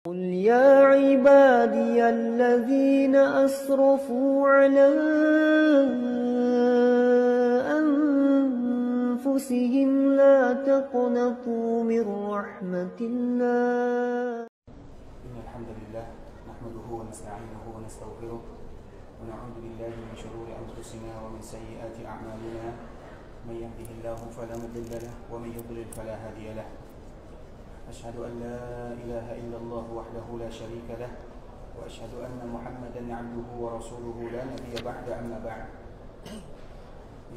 قل يا عبادي الذين أسرفوا على أنفسهم لا تقنطوا من رحمة الله إن الحمد لله نحمده ونستعينه ونستغفره ونعوذ بالله من شرور أنفسنا ومن سيئات أعمالنا من يهده الله فلا مضل له ومن يضلل فلا هادي له أشهد أن لا إله إلا الله وحده لا شريك له وأشهد أن محمدا عبده ورسوله لا نبي بعد أما بعد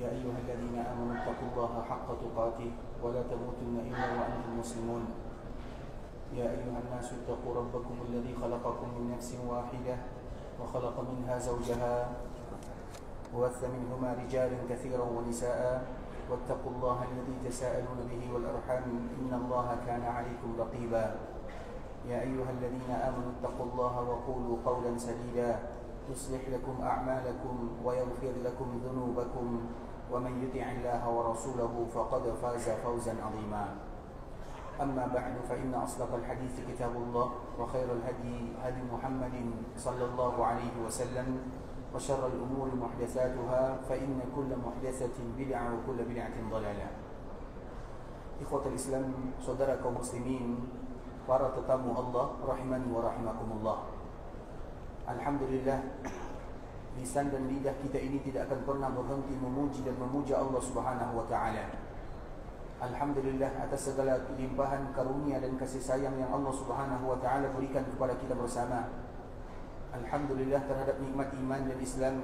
يا أيها الذين آمنوا اتقوا الله حق تقاته ولا تموتن إلا وأنتم مسلمون يا أيها الناس اتقوا ربكم الذي خلقكم من نفس واحدة وخلق منها زوجها وبث منهما رجالا كثيرا ونساء واتقوا الله الذي تساءلون به والأرحام إن الله كان عليكم رقيبا يا أيها الذين آمنوا اتقوا الله وقولوا قولا سديدا يصلح لكم أعمالكم ويغفر لكم ذنوبكم ومن يطع الله ورسوله فقد فاز فوزا عظيما أما بعد فإن أصدق الحديث كتاب الله وخير الهدي هدي محمد صلى الله عليه وسلم وشر الأمور محدثاتها فإن كل محدثة بدعة وكل بدعة ضلالة. إخوة الإسلام saudara kaum muslimin, para tetamu Allah rahimani wa rahimakumullah. Alhamdulillah, lisan dan lidah kita ini tidak akan pernah berhenti memuji dan memuja Allah Subhanahu wa taala. Alhamdulillah atas segala limpahan karunia dan kasih sayang yang Allah Subhanahu wa taala berikan kepada kita bersama. Alhamdulillah terhadap nikmat iman dan Islam.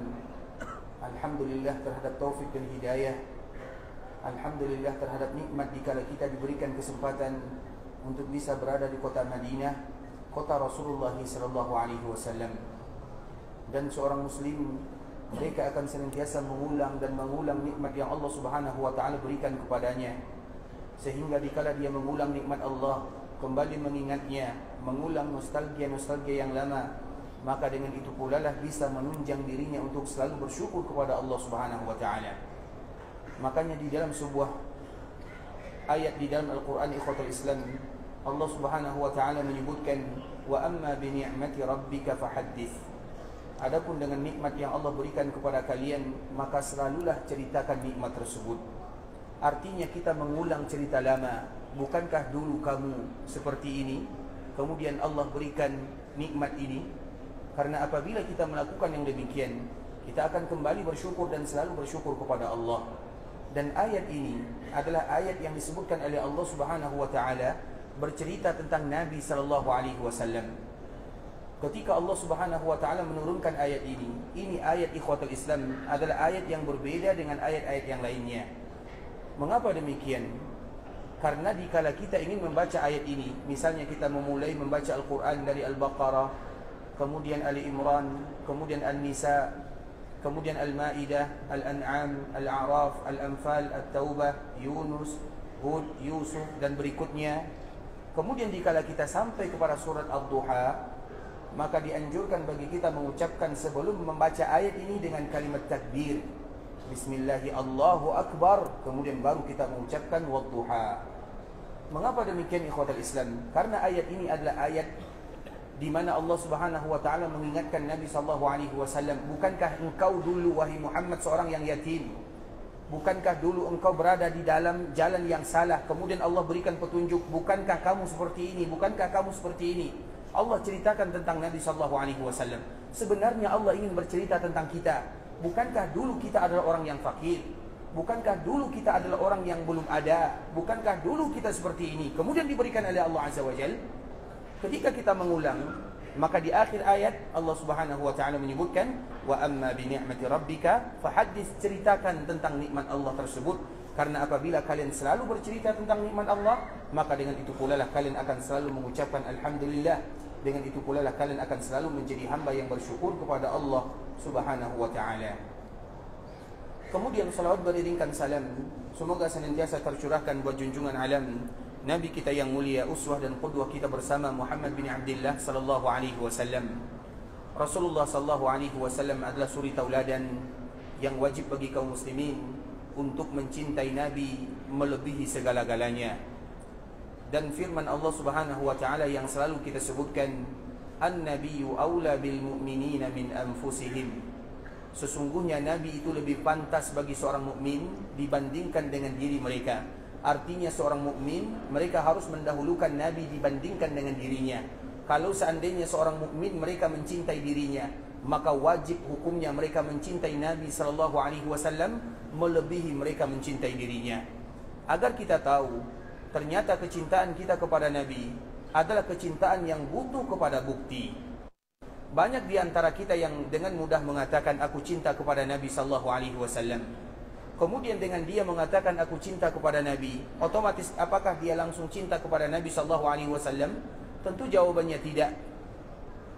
Alhamdulillah terhadap taufik dan hidayah. Alhamdulillah terhadap nikmat dikala kita diberikan kesempatan untuk bisa berada di kota Madinah, kota Rasulullah sallallahu alaihi wasallam. Dan seorang muslim, mereka akan senantiasa mengulang dan mengulang nikmat yang Allah Subhanahu wa taala berikan kepadanya. Sehingga dikala dia mengulang nikmat Allah, kembali mengingatnya, mengulang nostalgia yang lama, maka dengan itu pula lah bisa menunjang dirinya untuk selalu bersyukur kepada Allah Subhanahu wa taala. Makanya di dalam sebuah ayat di dalam Al-Qur'an ikhwatul Islam, Allah Subhanahu wa taala menyebutkan wa amma bi ni'mati rabbika fahaddits. Adapun dengan nikmat yang Allah berikan kepada kalian, maka selalulah ceritakan nikmat tersebut. Artinya kita mengulang cerita lama. Bukankah dulu kamu seperti ini, kemudian Allah berikan nikmat ini? Karena apabila kita melakukan yang demikian, kita akan kembali bersyukur dan selalu bersyukur kepada Allah. Dan ayat ini adalah ayat yang disebutkan oleh Allah Subhanahu wa taala bercerita tentang Nabi sallallahu alaihi wasallam. Ketika Allah Subhanahu wa taala menurunkan ayat ini ayat ikhwatul Islam adalah ayat yang berbeda dengan ayat-ayat yang lainnya. Mengapa demikian? Karena dikala kita ingin membaca ayat ini, misalnya kita memulai membaca Al-Qur'an dari Al-Baqarah, kemudian Ali Imran, kemudian An-Nisa, kemudian Al-Ma'idah, Al-An'am, Al-A'raf, Al-Anfal, At-Taubah, Yunus, Hud, Yusuf dan berikutnya. Kemudian dikala kita sampai kepada surat Ad-Duha, maka dianjurkan bagi kita mengucapkan sebelum membaca ayat ini dengan kalimat takbir, Bismillahi Allahu Akbar, kemudian baru kita mengucapkan Wad-Duha. Mengapa demikian ikhwatul Islam? Karena ayat ini adalah ayat di mana Allah Subhanahu wa taala mengingatkan Nabi sallallahu alaihi wasallam, bukankah engkau dulu wahai Muhammad seorang yang yatim? Bukankah dulu engkau berada di dalam jalan yang salah, kemudian Allah berikan petunjuk, bukankah kamu seperti ini? Bukankah kamu seperti ini? Allah ceritakan tentang Nabi sallallahu alaihi wasallam. Sebenarnya Allah ingin bercerita tentang kita. Bukankah dulu kita adalah orang yang fakir? Bukankah dulu kita adalah orang yang belum ada? Bukankah dulu kita seperti ini? Kemudian diberikan oleh Allah Azza wa Jalla. Ketika kita mengulang, maka di akhir ayat Allah Subhanahu wa taala menyebutkan wa amma bi ni'mati rabbika fahaddits, ceritakan tentang nikmat Allah tersebut. Karena apabila kalian selalu bercerita tentang nikmat Allah, maka dengan itu pula lah kalian akan selalu mengucapkan alhamdulillah. Dengan itu pula lah kalian akan selalu menjadi hamba yang bersyukur kepada Allah Subhanahu wa taala. Kemudian salawat beriringkan salam semoga senantiasa tercurahkan buat junjungan alam Nabi kita yang mulia, uswah dan qudwah kita bersama Muhammad bin Abdullah sallallahu alaihi wasallam. Rasulullah sallallahu alaihi wasallam adalah suri tauladan yang wajib bagi kaum muslimin untuk mencintai Nabi melebihi segala-galanya. Dan firman Allah Subhanahu wa taala yang selalu kita sebutkan, an-nabiyyu aula bil mu'minina min anfusihim. Sesungguhnya nabi itu lebih pantas bagi seorang mukmin dibandingkan dengan diri mereka. Artinya seorang mukmin, mereka harus mendahulukan nabi dibandingkan dengan dirinya. Kalau seandainya seorang mukmin mereka mencintai dirinya, maka wajib hukumnya mereka mencintai Nabi sallallahu alaihi wasallam melebihi mereka mencintai dirinya. Agar kita tahu ternyata kecintaan kita kepada Nabi adalah kecintaan yang butuh kepada bukti. Banyak di antara kita yang dengan mudah mengatakan aku cinta kepada Nabi sallallahu alaihi wasallam. Kemudian dengan dia mengatakan aku cinta kepada Nabi, otomatis apakah dia langsung cinta kepada Nabi sallallahu alaihi wasallam? Tentu jawabannya tidak.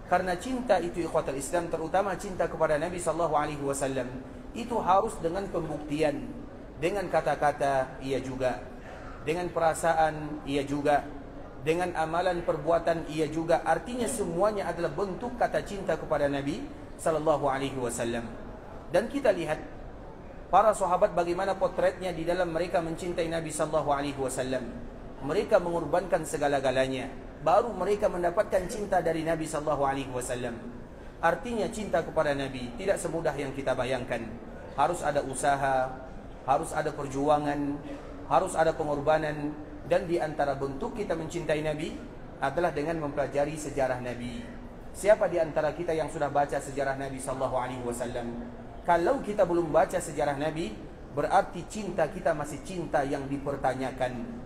Karena cinta itu ikhwatul Islam, terutama cinta kepada Nabi sallallahu alaihi wasallam, itu harus dengan pembuktian, dengan kata-kata iya juga, dengan perasaan iya juga, dengan amalan perbuatan iya juga. Artinya semuanya adalah bentuk kata cinta kepada Nabi sallallahu alaihi wasallam. Dan kita lihat para sahabat bagaimana potretnya di dalam mereka mencintai Nabi sallallahu alaihi wasallam. Mereka mengorbankan segala-galanya baru mereka mendapatkan cinta dari Nabi sallallahu alaihi wasallam. Artinya cinta kepada Nabi tidak semudah yang kita bayangkan. Harus ada usaha, harus ada perjuangan, harus ada pengorbanan. Dan di antara bentuk kita mencintai Nabi adalah dengan mempelajari sejarah Nabi. Siapa di antara kita yang sudah baca sejarah Nabi sallallahu alaihi wasallam? Kalau kita belum baca sejarah Nabi, berarti cinta kita masih cinta yang dipertanyakan.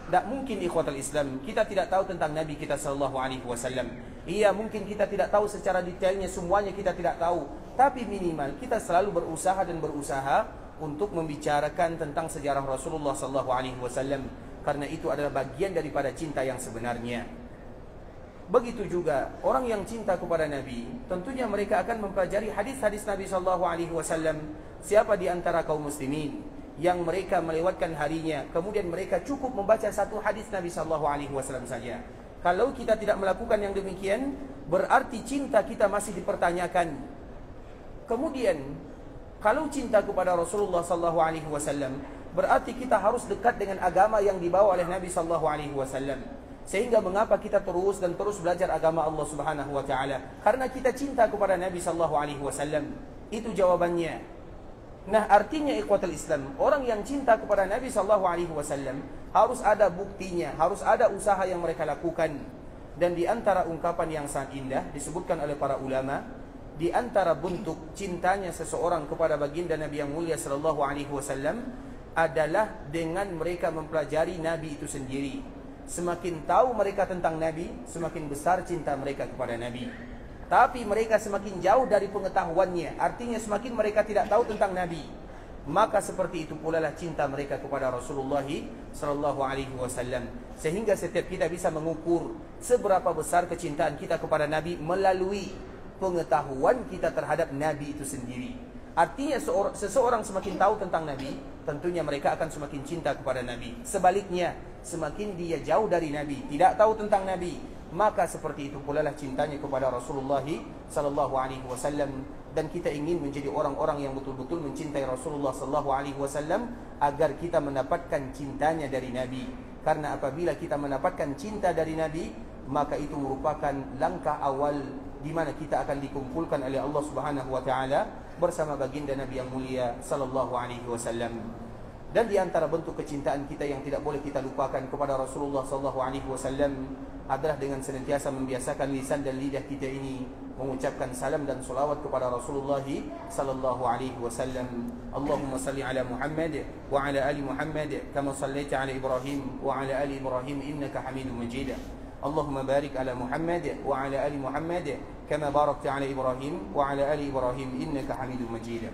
Tak mungkin ikhwatul Islam kita tidak tahu tentang Nabi kita sallallahu alaihi wasallam. Iya, mungkin kita tidak tahu secara detailnya, semuanya kita tidak tahu, tapi minimal kita selalu berusaha dan berusaha untuk membicarakan tentang sejarah Rasulullah sallallahu alaihi wasallam, karena itu adalah bagian daripada cinta yang sebenarnya. Begitu juga orang yang cinta kepada Nabi, tentunya mereka akan mempelajari hadis-hadis Nabi sallallahu alaihi wasallam. Siapa di antara kaum muslimin yang mereka melewatkan harinya, kemudian mereka cukup membaca satu hadis Nabi sallallahu alaihi wasallam saja? Kalau kita tidak melakukan yang demikian, berarti cinta kita masih dipertanyakan. Kemudian, kalau cinta kepada Rasulullah sallallahu alaihi wasallam, berarti kita harus dekat dengan agama yang dibawa oleh Nabi sallallahu alaihi wasallam. Sehingga mengapa kita terus dan terus belajar agama Allah Subhanahu wa taala? Karena kita cinta kepada Nabi sallallahu alaihi wasallam. Itu jawabannya. Nah, artinya ikhwatul Islam, orang yang cinta kepada Nabi sallallahu alaihi wasallam harus ada buktinya, harus ada usaha yang mereka lakukan. Dan di antara ungkapan yang sangat indah disebutkan oleh para ulama, di antara bentuk cintanya seseorang kepada baginda Nabi yang mulia sallallahu alaihi wasallam adalah dengan mereka mempelajari Nabi itu sendiri. Semakin tahu mereka tentang Nabi, semakin besar cinta mereka kepada Nabi. Tapi mereka semakin jauh dari pengetahuannya, artinya semakin mereka tidak tahu tentang Nabi, maka seperti itu pula lah cinta mereka kepada Rasulullah sallallahu alaihi wasallam. Sehingga setiap kita bisa mengukur seberapa besar kecintaan kita kepada Nabi melalui pengetahuan kita terhadap Nabi itu sendiri. Artinya seseorang semakin tahu tentang Nabi, tentunya mereka akan semakin cinta kepada Nabi. Sebaliknya, semakin dia jauh dari Nabi, tidak tahu tentang Nabi, maka seperti itu pula lah cintanya kepada Rasulullah sallallahu alaihi wasallam. Dan kita ingin menjadi orang-orang yang betul-betul mencintai Rasulullah sallallahu alaihi wasallam agar kita mendapatkan cintanya dari Nabi. Karena apabila kita mendapatkan cinta dari Nabi, maka itu merupakan langkah awal di mana kita akan dikumpulkan oleh Allah Subhanahu wa taala bersama baginda Nabi yang mulia sallallahu alaihi wasallam. Dan di antara bentuk kecintaan kita yang tidak boleh kita lupakan kepada Rasulullah sallallahu alaihi wasallam adalah dengan senantiasa membiasakan lisan dan lidah kita ini mengucapkan salam dan salawat kepada Rasulullah sallallahu alaihi wasallam. Allahumma salli ala Muhammad wa ala ali Muhammad kama sallaita ala Ibrahim wa ala ali Ibrahim innaka Hamidum Majid. Allahumma barik ala Muhammad wa ala ali Muhammad kama barakta ala Ibrahim wa ala ali Ibrahim innaka Hamidum Majid.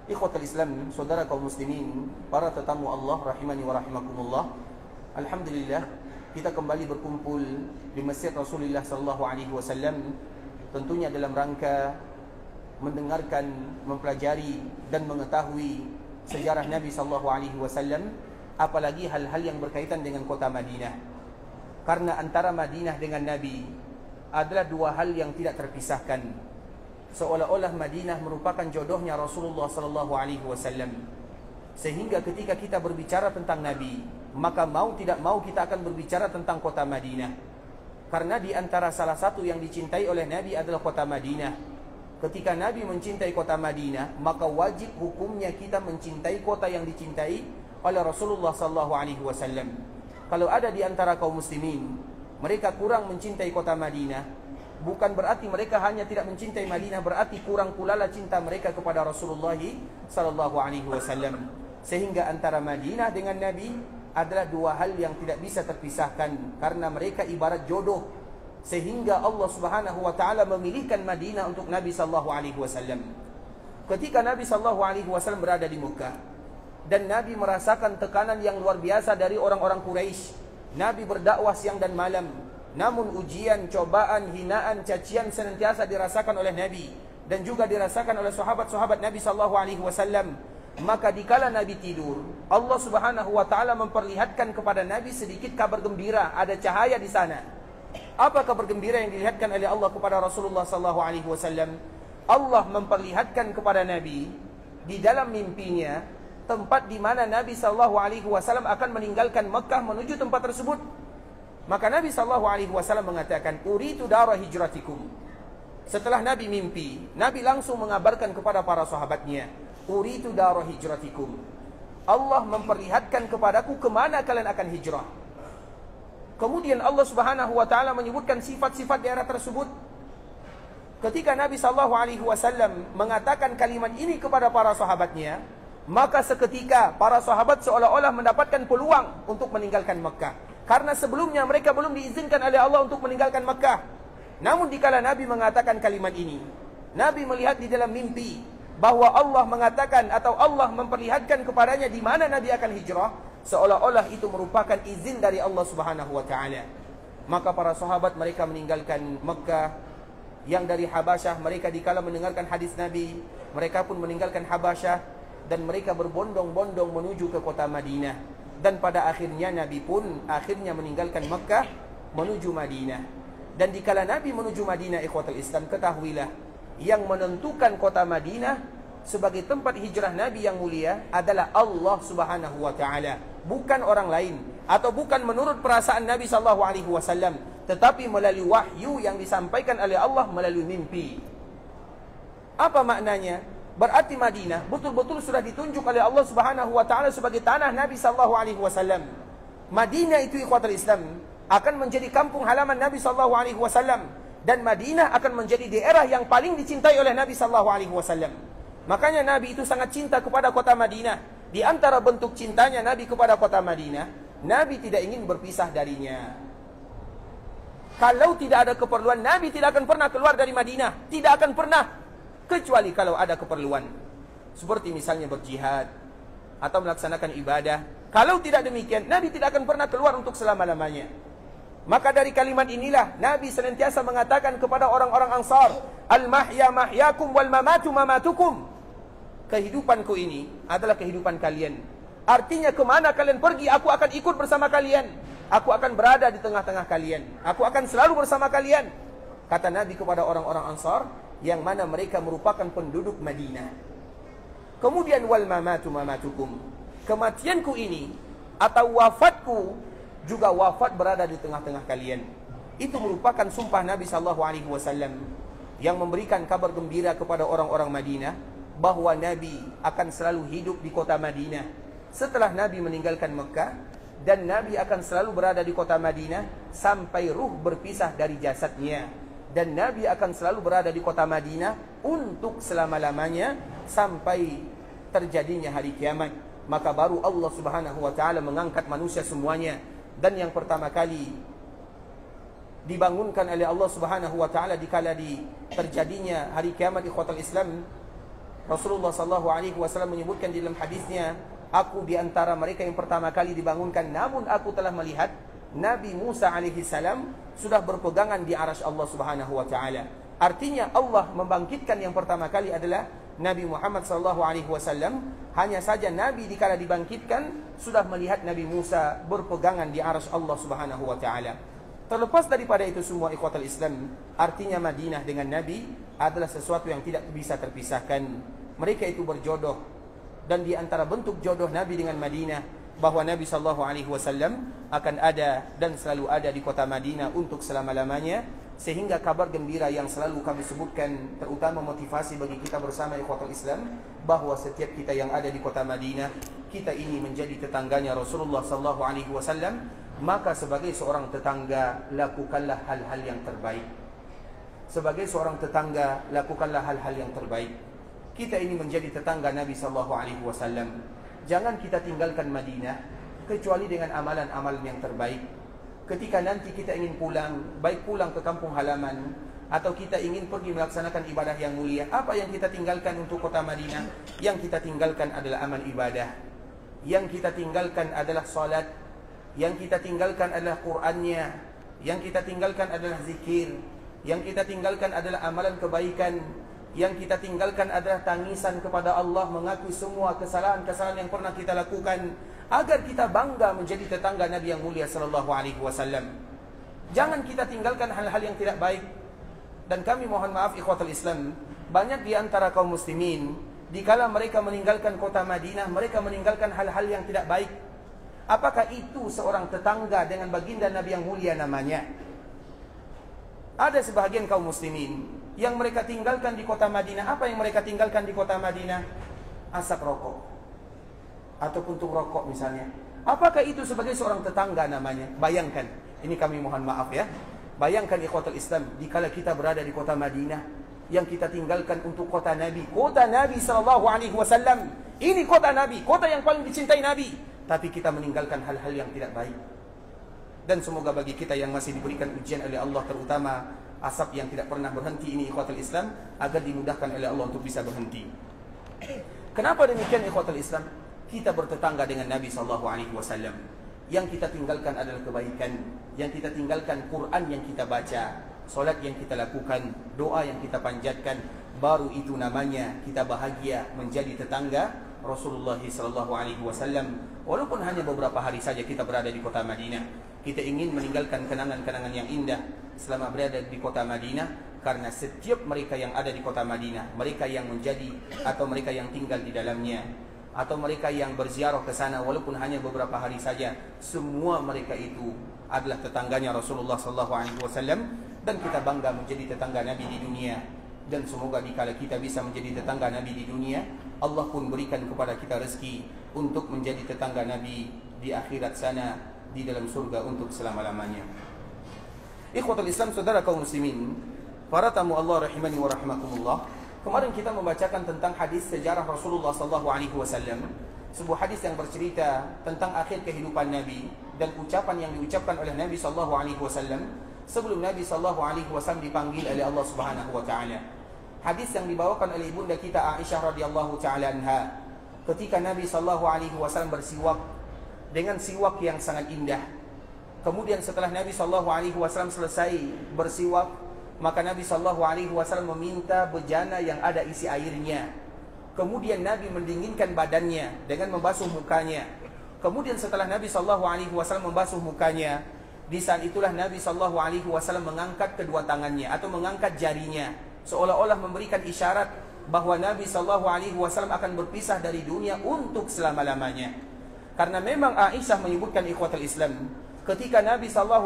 Ikhwatul Islam, saudara kaum muslimin, para tetamu Allah rahimani wa rahimakumullah. Alhamdulillah, kita kembali berkumpul di Masjid Rasulullah sallallahu alaihi wasallam tentunya dalam rangka mendengarkan, mempelajari dan mengetahui sejarah Nabi sallallahu alaihi wasallam, apalagi hal-hal yang berkaitan dengan kota Madinah. Karena antara Madinah dengan Nabi adalah dua hal yang tidak terpisahkan. Seolah-olah Madinah merupakan jodohnya Rasulullah sallallahu alaihi wasallam. Sehingga ketika kita berbicara tentang Nabi, maka mau tidak mau kita akan berbicara tentang kota Madinah. Karena di antara salah satu yang dicintai oleh Nabi adalah kota Madinah. Ketika Nabi mencintai kota Madinah, maka wajib hukumnya kita mencintai kota yang dicintai oleh Rasulullah SAW. Kalau ada di antara kaum muslimin mereka kurang mencintai kota Madinah, bukan berarti mereka hanya tidak mencintai Madinah, berarti kurang pula lah cinta mereka kepada Rasulullah SAW. Sehingga antara Madinah dengan Nabi adalah dua hal yang tidak bisa terpisahkan, karena mereka ibarat jodoh. Sehingga Allah Subhanahu wa taala memilihkan Madinah untuk Nabi sallallahu alaihi wasallam. Ketika Nabi sallallahu alaihi wasallam berada di Mekah dan Nabi merasakan tekanan yang luar biasa dari orang-orang Quraisy, Nabi berdakwah siang dan malam. Namun ujian, cobaan, hinaan, cacian senantiasa dirasakan oleh Nabi dan juga dirasakan oleh sahabat-sahabat Nabi sallallahu alaihi wasallam. Maka dikala Nabi tidur, Allah Subhanahu wa taala memperlihatkan kepada Nabi sedikit kabar gembira, ada cahaya di sana. Apa kabar gembira yang dilihatkan oleh Allah kepada Rasulullah sallallahu alaihi wasallam? Allah memperlihatkan kepada Nabi di dalam mimpinya tempat di mana Nabi sallallahu alaihi wasallam akan meninggalkan Mekah menuju tempat tersebut. Maka Nabi sallallahu alaihi wasallam mengatakan, "Uritu dara hijratikum." Setelah Nabi mimpi, Nabi langsung mengabarkan kepada para sahabatnya, "Uritu dara hijratikum." Allah memperlihatkan kepadaku kemana kalian akan hijrah. Kemudian Allah Subhanahu wa taala menyebutkan sifat-sifat daerah tersebut. Ketika Nabi sallallahu alaihi wasallam mengatakan kalimat ini kepada para sahabatnya, maka seketika para sahabat seolah-olah mendapatkan peluang untuk meninggalkan Mekah. Karena sebelumnya mereka belum diizinkan oleh Allah untuk meninggalkan Mekah. Namun dikala Nabi mengatakan kalimat ini, Nabi melihat di dalam mimpi bahwa Allah mengatakan atau Allah memperlihatkan kepadanya di mana Nabi akan hijrah, seolah-olah itu merupakan izin dari Allah Subhanahu wa taala. Maka para sahabat mereka meninggalkan Mekah. Yang dari Habasyah, mereka dikala mendengarkan hadis Nabi, mereka pun meninggalkan Habasyah dan mereka berbondong-bondong menuju ke kota Madinah. Dan pada akhirnya Nabi pun akhirnya meninggalkan Mekah menuju Madinah. Dan dikala Nabi menuju Madinah, ikhwatul Islam, ketahuilah yang menentukan kota Madinah sebagai tempat hijrah Nabi yang mulia adalah Allah Subhanahu wa taala, bukan orang lain atau bukan menurut perasaan Nabi sallallahu alaihi wasallam, tetapi melalui wahyu yang disampaikan oleh Allah melalui mimpi. Apa maknanya? Berarti Madinah betul-betul sudah ditunjuk oleh Allah Subhanahu wa taala sebagai tanah Nabi sallallahu alaihi wasallam. Madinah itu, ikhwatul Islam, akan menjadi kampung halaman Nabi sallallahu alaihi wasallam, dan Madinah akan menjadi daerah yang paling dicintai oleh Nabi sallallahu alaihi wasallam. Makanya Nabi itu sangat cinta kepada kota Madinah. Di antara bentuk cintanya Nabi kepada kota Madinah, Nabi tidak ingin berpisah darinya. Kalau tidak ada keperluan, Nabi tidak akan pernah keluar dari Madinah. Tidak akan pernah. Kecuali kalau ada keperluan. Seperti misalnya berjihad atau melaksanakan ibadah. Kalau tidak demikian, Nabi tidak akan pernah keluar untuk selama-lamanya. Maka dari kalimat inilah Nabi senantiasa mengatakan kepada orang-orang Ansar, "Al-mahya mahyakum wal mamatu mamatukum." Kehidupanku ini adalah kehidupan kalian. Artinya kemana kalian pergi, aku akan ikut bersama kalian. Aku akan berada di tengah-tengah kalian. Aku akan selalu bersama kalian. Kata Nabi kepada orang-orang Ansar, yang mana mereka merupakan penduduk Madinah. Kemudian wal mamatu mamatukum. Kematianku ini atau wafatku juga wafat berada di tengah-tengah kalian. Itu merupakan sumpah Nabi sallallahu alaihi wasallam yang memberikan kabar gembira kepada orang-orang Madinah bahwa Nabi akan selalu hidup di kota Madinah setelah Nabi meninggalkan Mekah, dan Nabi akan selalu berada di kota Madinah sampai ruh berpisah dari jasadnya, dan Nabi akan selalu berada di kota Madinah untuk selama-lamanya sampai terjadinya hari kiamat. Maka baru Allah Subhanahu wa taala mengangkat manusia semuanya, dan yang pertama kali dibangunkan oleh Allah Subhanahu wa taala dikala terjadinya hari kiamat, ikhwatul Islam, Rasulullah sallallahu alaihi wasallam menyebutkan di dalam hadisnya, "Aku di antara mereka yang pertama kali dibangunkan, namun aku telah melihat Nabi Musa alaihi salam sudah berpegangan di arasy Allah Subhanahu wa taala." Artinya Allah membangkitkan yang pertama kali adalah Nabi Muhammad sallallahu alaihi wasallam. Hanya saja Nabi dikala dibangkitkan sudah melihat Nabi Musa berpegangan di arasy Allah Subhanahu wa taala. Terlepas daripada itu semua, ikhwatul Islam, artinya Madinah dengan Nabi adalah sesuatu yang tidak bisa terpisahkan. Mereka itu berjodoh, dan di antara bentuk jodoh Nabi dengan Madinah bahawa Nabi SAW akan ada dan selalu ada di kota Madinah untuk selama-lamanya, sehingga kabar gembira yang selalu kami sebutkan, terutama motivasi bagi kita bersama ikhwatul Islam, bahawa setiap kita yang ada di kota Madinah, kita ini menjadi tetangganya Rasulullah SAW. Maka sebagai seorang tetangga, lakukanlah hal-hal yang terbaik. Sebagai seorang tetangga, lakukanlah hal-hal yang terbaik. Kita ini menjadi tetangga Nabi SAW. Jangan kita tinggalkan Madinah kecuali dengan amalan-amalan yang terbaik. Ketika nanti kita ingin pulang, baik pulang ke kampung halaman atau kita ingin pergi melaksanakan ibadah yang mulia, apa yang kita tinggalkan untuk kota Madinah? Yang kita tinggalkan adalah amal ibadah. Yang kita tinggalkan adalah salat. Yang kita tinggalkan adalah Qur'annya. Yang kita tinggalkan adalah zikir. Yang kita tinggalkan adalah amalan kebaikan. Yang kita tinggalkan adalah tangisan kepada Allah, mengakui semua kesalahan-kesalahan yang pernah kita lakukan, agar kita bangga menjadi tetangga Nabi yang mulia sallallahu alaihi wasallam. Jangan kita tinggalkan hal-hal yang tidak baik. Dan kami mohon maaf ikhwatul Islam, banyak di antara kaum muslimin, dikala mereka meninggalkan kota Madinah, mereka meninggalkan hal-hal yang tidak baik. Apakah itu seorang tetangga dengan baginda Nabi yang mulia namanya? Ada sebahagian kaum muslimin yang mereka tinggalkan di kota Madinah. Apa yang mereka tinggalkan di kota Madinah? Asap rokok atau puntung rokok misalnya. Apakah itu sebagai seorang tetangga namanya? Bayangkan, ini kami mohon maaf ya. Bayangkan ikhwatul Islam, dikala kita berada di kota Madinah, yang kita tinggalkan untuk kota Nabi SAW. Ini kota Nabi, kota yang paling dicintai Nabi, tapi kita meninggalkan hal-hal yang tidak baik. Dan semoga bagi kita yang masih diberikan ujian oleh Allah, terutama asap yang tidak pernah berhenti ini ikhwatul Islam, agar dimudahkan oleh Allah untuk bisa berhenti. Kenapa demikian ikhwatul Islam? Kita bertetangga dengan Nabi SAW. Yang kita tinggalkan adalah kebaikan. Yang kita tinggalkan Quran yang kita baca, solat yang kita lakukan, doa yang kita panjatkan. Baru itu namanya kita bahagia menjadi tetangga Rasulullah SAW. Walaupun hanya beberapa hari saja kita berada di kota Madinah, kita ingin meninggalkan kenangan-kenangan yang indah selama berada di kota Madinah. Karena setiap mereka yang ada di kota Madinah, mereka yang menjadi atau mereka yang tinggal di dalamnya, atau mereka yang berziarah ke sana walaupun hanya beberapa hari saja, semua mereka itu adalah tetangganya Rasulullah SAW. Dan kita bangga menjadi tetangga Nabi di dunia. Dan semoga dikala kita bisa menjadi tetangga Nabi di dunia, Allah pun berikan kepada kita rezeki untuk menjadi tetangga Nabi di akhirat sana, di dalam surga untuk selama-lamanya. Ikhwatul Islam, saudara kaum muslimin, para tamu Allah rahimani wa rahimakumullah. Kemarin kita membacakan tentang hadis sejarah Rasulullah SAW, sebuah hadis yang bercerita tentang akhir kehidupan Nabi dan ucapan yang diucapkan oleh Nabi SAW sebelum Nabi SAW dipanggil oleh Allah Subhanahu Wa Taala. Hadis yang dibawakan oleh ibunda kita Aisyah radhiyallahu taala anha, ketika Nabi SAW bersiwak dengan siwak yang sangat indah. Kemudian setelah Nabi SAW selesai bersiwak, maka Nabi SAW meminta bejana yang ada isi airnya. Kemudian Nabi mendinginkan badannya dengan membasuh mukanya. Kemudian setelah Nabi SAW membasuh mukanya, di saat itulah Nabi SAW mengangkat kedua tangannya atau mengangkat jarinya, seolah-olah memberikan isyarat bahawa Nabi SAW akan berpisah dari dunia untuk selama-lamanya. Karena memang Aisyah menyebutkan ikhwatul Islam, ketika Nabi SAW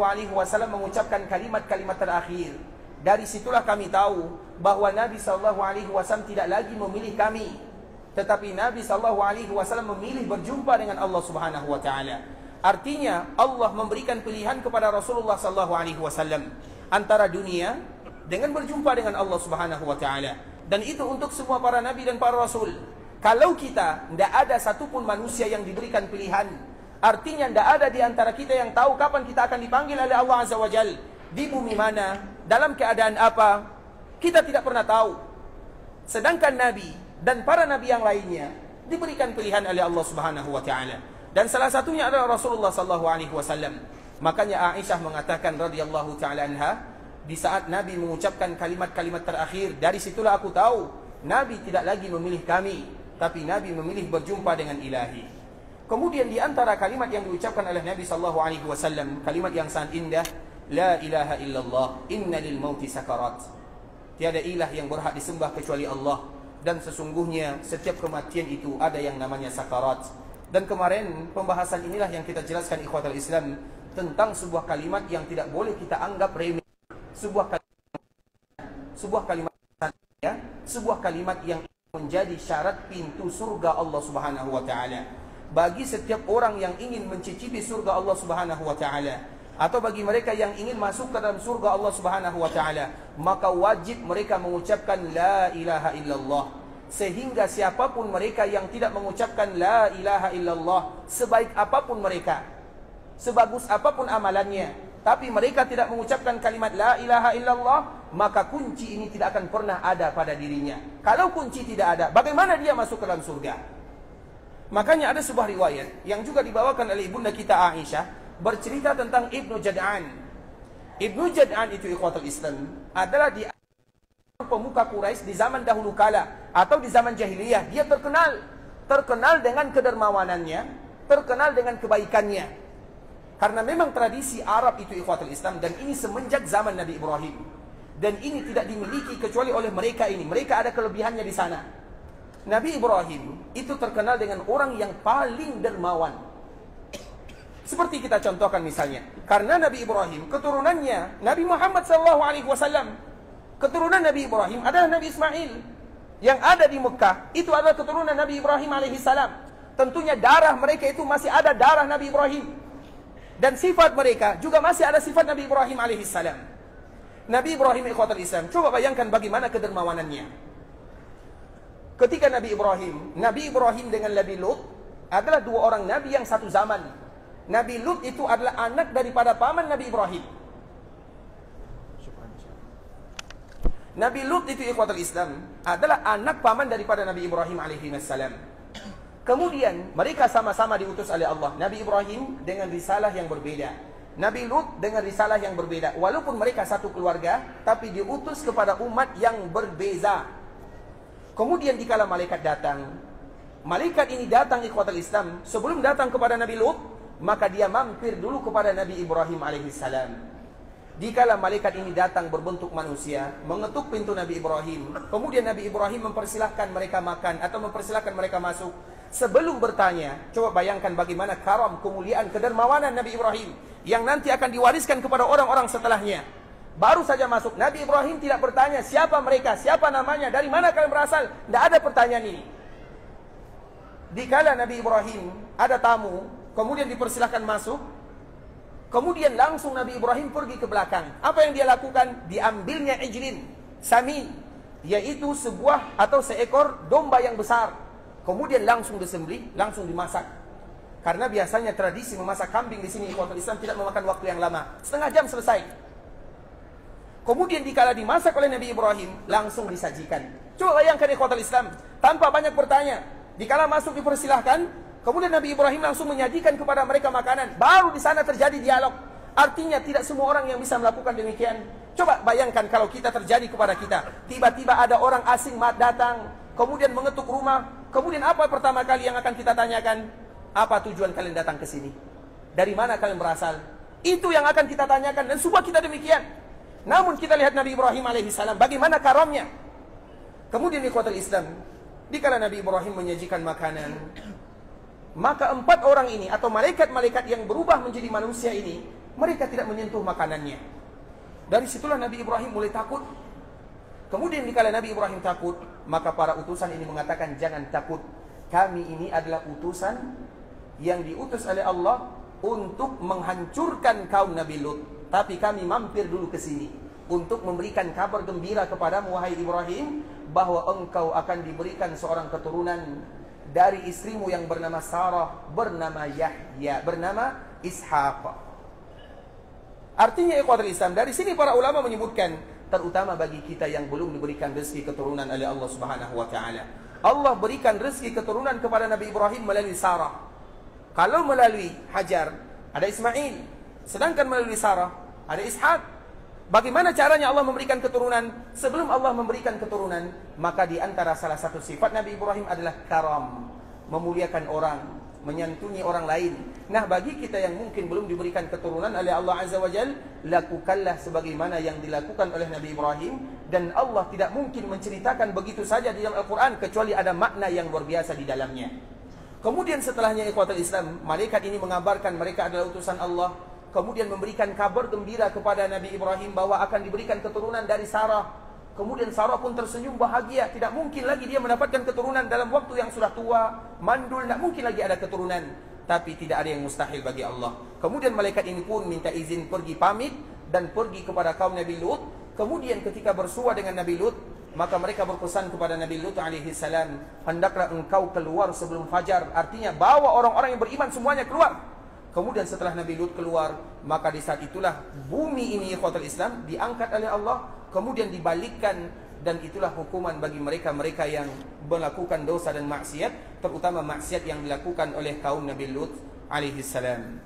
mengucapkan kalimat-kalimat terakhir, dari situlah kami tahu bahawa Nabi SAW tidak lagi memilih kami, tetapi Nabi SAW memilih berjumpa dengan Allah Subhanahu Wa Taala. Artinya Allah memberikan pilihan kepada Rasulullah SAW antara dunia dengan berjumpa dengan Allah Subhanahu Wa Taala. Dan itu untuk semua para nabi dan para rasul. Kalau kita tidak ada satupun manusia yang diberikan pilihan, artinya tidak ada di antara kita yang tahu kapan kita akan dipanggil oleh Allah Azza wa Jalla, di bumi mana, dalam keadaan apa, kita tidak pernah tahu. Sedangkan Nabi dan para nabi yang lainnya diberikan pilihan oleh Allah Subhanahu Wa Taala. Dan salah satunya adalah Rasulullah SAW. Makanya Aisyah mengatakan radhiyallahu taala anha, di saat Nabi mengucapkan kalimat-kalimat terakhir, dari situlah aku tahu Nabi tidak lagi memilih kami, tapi Nabi memilih berjumpa dengan Ilahi. Kemudian di antara kalimat yang diucapkan oleh Nabi SAW, kalimat yang sangat indah, La ilaha illallah, inna lil mauti sakarat. Tiada ilah yang berhak disembah kecuali Allah, dan sesungguhnya setiap kematian itu ada yang namanya sakarat. Dan kemarin pembahasan inilah yang kita jelaskan ikhwatal Islam tentang sebuah kalimat yang tidak boleh kita anggap remeh. Sebuah kalimat ya, sebuah kalimat yang menjadi syarat pintu surga Allah Subhanahu wa taala. Bagi setiap orang yang ingin mencicipi surga Allah Subhanahu wa taala, atau bagi mereka yang ingin masuk ke dalam surga Allah Subhanahu wa taala, maka wajib mereka mengucapkan la ilaha illallah. Sehingga siapapun mereka yang tidak mengucapkan la ilaha illallah, sebaik apapun mereka, sebagus apapun amalannya, tapi mereka tidak mengucapkan kalimat la ilaha illallah, maka kunci ini tidak akan pernah ada pada dirinya. Kalau kunci tidak ada, bagaimana dia masuk ke dalam surga? Makanya ada sebuah riwayat yang juga dibawakan oleh ibunda kita Aisyah, bercerita tentang Ibnu Jad'an. Ibnu Jad'an itu ikhwatul Islam adalah di pemuka Quraisy di zaman dahulu kala atau di zaman jahiliyah. Dia terkenal dengan kedermawanannya, terkenal dengan kebaikannya. Karena memang tradisi Arab itu ikhwatul Islam, dan ini semenjak zaman Nabi Ibrahim. Dan ini tidak dimiliki kecuali oleh mereka ini. Mereka ada kelebihannya di sana. Nabi Ibrahim itu terkenal dengan orang yang paling dermawan. Seperti kita contohkan misalnya, karena Nabi Ibrahim keturunannya Nabi Muhammad SAW. Keturunan Nabi Ibrahim adalah Nabi Ismail. Yang ada di Mekah itu adalah keturunan Nabi Ibrahim alaihissalam. Tentunya darah mereka itu masih ada darah Nabi Ibrahim. Dan sifat mereka juga masih ada sifat Nabi Ibrahim alaihissalam. Nabi Ibrahim ikhwatul Islam, coba bayangkan bagaimana kedermawanannya. Ketika Nabi Ibrahim dengan Nabi Lut adalah dua orang Nabi yang satu zaman. Nabi Lut itu adalah anak daripada paman Nabi Ibrahim. Nabi Lut itu ikhwatul Islam adalah anak paman daripada Nabi Ibrahim alaihissalam. Kemudian mereka sama-sama diutus oleh Allah. Nabi Ibrahim dengan risalah yang berbeda, Nabi Lut dengan risalah yang berbeda. Walaupun mereka satu keluarga, tapi diutus kepada umat yang berbeza. Kemudian dikala malaikat datang, malaikat ini datang ikhwatul Islam, sebelum datang kepada Nabi Lut, maka dia mampir dulu kepada Nabi Ibrahim alaihissalam. Dikala malaikat ini datang berbentuk manusia, mengetuk pintu Nabi Ibrahim, kemudian Nabi Ibrahim mempersilahkan mereka makan atau mempersilahkan mereka masuk. Sebelum bertanya, coba bayangkan bagaimana karam, kemuliaan, kedermawanan Nabi Ibrahim yang nanti akan diwariskan kepada orang-orang setelahnya. Baru saja masuk, Nabi Ibrahim tidak bertanya siapa mereka, siapa namanya, dari mana kalian berasal. Tidak ada pertanyaan ini. Dikala Nabi Ibrahim ada tamu, kemudian dipersilahkan masuk, kemudian langsung Nabi Ibrahim pergi ke belakang. Apa yang dia lakukan? Diambilnya ijlin, samin, yaitu sebuah atau seekor domba yang besar. Kemudian langsung disembelih, langsung dimasak. Karena biasanya tradisi memasak kambing di sini ikhwatul Islam tidak memakan waktu yang lama, setengah jam selesai. Kemudian dikala dimasak oleh Nabi Ibrahim, langsung disajikan. Coba bayangkan ikhwatul Islam, tanpa banyak bertanya. Dikala masuk dipersilahkan, kemudian Nabi Ibrahim langsung menyajikan kepada mereka makanan. Baru di sana terjadi dialog. Artinya tidak semua orang yang bisa melakukan demikian. Coba bayangkan kalau kita terjadi kepada kita. Tiba-tiba ada orang asing datang, kemudian mengetuk rumah. Kemudian apa pertama kali yang akan kita tanyakan? Apa tujuan kalian datang ke sini? Dari mana kalian berasal? Itu yang akan kita tanyakan, dan semua kita demikian. Namun kita lihat Nabi Ibrahim alaihissalam, bagaimana karamnya. Kemudian ikhwatul Islam, dikala Nabi Ibrahim menyajikan makanan, maka 4 orang ini atau malaikat-malaikat yang berubah menjadi manusia ini, mereka tidak menyentuh makanannya. Dari situlah Nabi Ibrahim mulai takut. Kemudian dikala Nabi Ibrahim takut, maka para utusan ini mengatakan, jangan takut, kami ini adalah utusan yang diutus oleh Allah untuk menghancurkan kaum Nabi Lut. Tapi kami mampir dulu ke sini untuk memberikan kabar gembira kepadamu wahai Ibrahim, bahwa engkau akan diberikan seorang keturunan dari istrimu yang bernama Sarah, bernama Yahya, bernama Ishaq. Artinya ikhwatul Islam, dari sini para ulama menyebutkan, terutama bagi kita yang belum diberikan rezeki keturunan oleh Allah Subhanahu wa taala. Allah berikan rezeki keturunan kepada Nabi Ibrahim melalui Sarah. Kalau melalui Hajar ada Ismail, sedangkan melalui Sarah ada Ishaq. Bagaimana caranya Allah memberikan keturunan? Sebelum Allah memberikan keturunan, maka di antara salah satu sifat Nabi Ibrahim adalah karam, memuliakan orang, menyantuni orang lain. Nah, bagi kita yang mungkin belum diberikan keturunan oleh Allah Azza wa Jalla, lakukanlah sebagaimana yang dilakukan oleh Nabi Ibrahim. Dan Allah tidak mungkin menceritakan begitu saja di dalam Al-Quran, kecuali ada makna yang luar biasa di dalamnya. Kemudian setelahnya ikhwatul Islam, malaikat ini mengabarkan mereka adalah utusan Allah. Kemudian memberikan kabar gembira kepada Nabi Ibrahim bahwa akan diberikan keturunan dari Sarah. Kemudian Sarah pun tersenyum bahagia. Tidak mungkin lagi dia mendapatkan keturunan dalam waktu yang sudah tua, mandul, tidak mungkin lagi ada keturunan. Tapi tidak ada yang mustahil bagi Allah. Kemudian malaikat ini pun minta izin pergi pamit dan pergi kepada kaum Nabi Lut. Kemudian ketika bersua dengan Nabi Lut, maka mereka berpesan kepada Nabi Lut alaihi salam, hendaklah engkau keluar sebelum fajar. Artinya bawa orang-orang yang beriman semuanya keluar. Kemudian setelah Nabi Lut keluar, maka di saat itulah bumi ini ikhwatul Islam diangkat oleh Allah, kemudian dibalikkan, dan itulah hukuman bagi mereka-mereka yang melakukan dosa dan maksiat, terutama maksiat yang dilakukan oleh kaum Nabi Lut alaihi salam.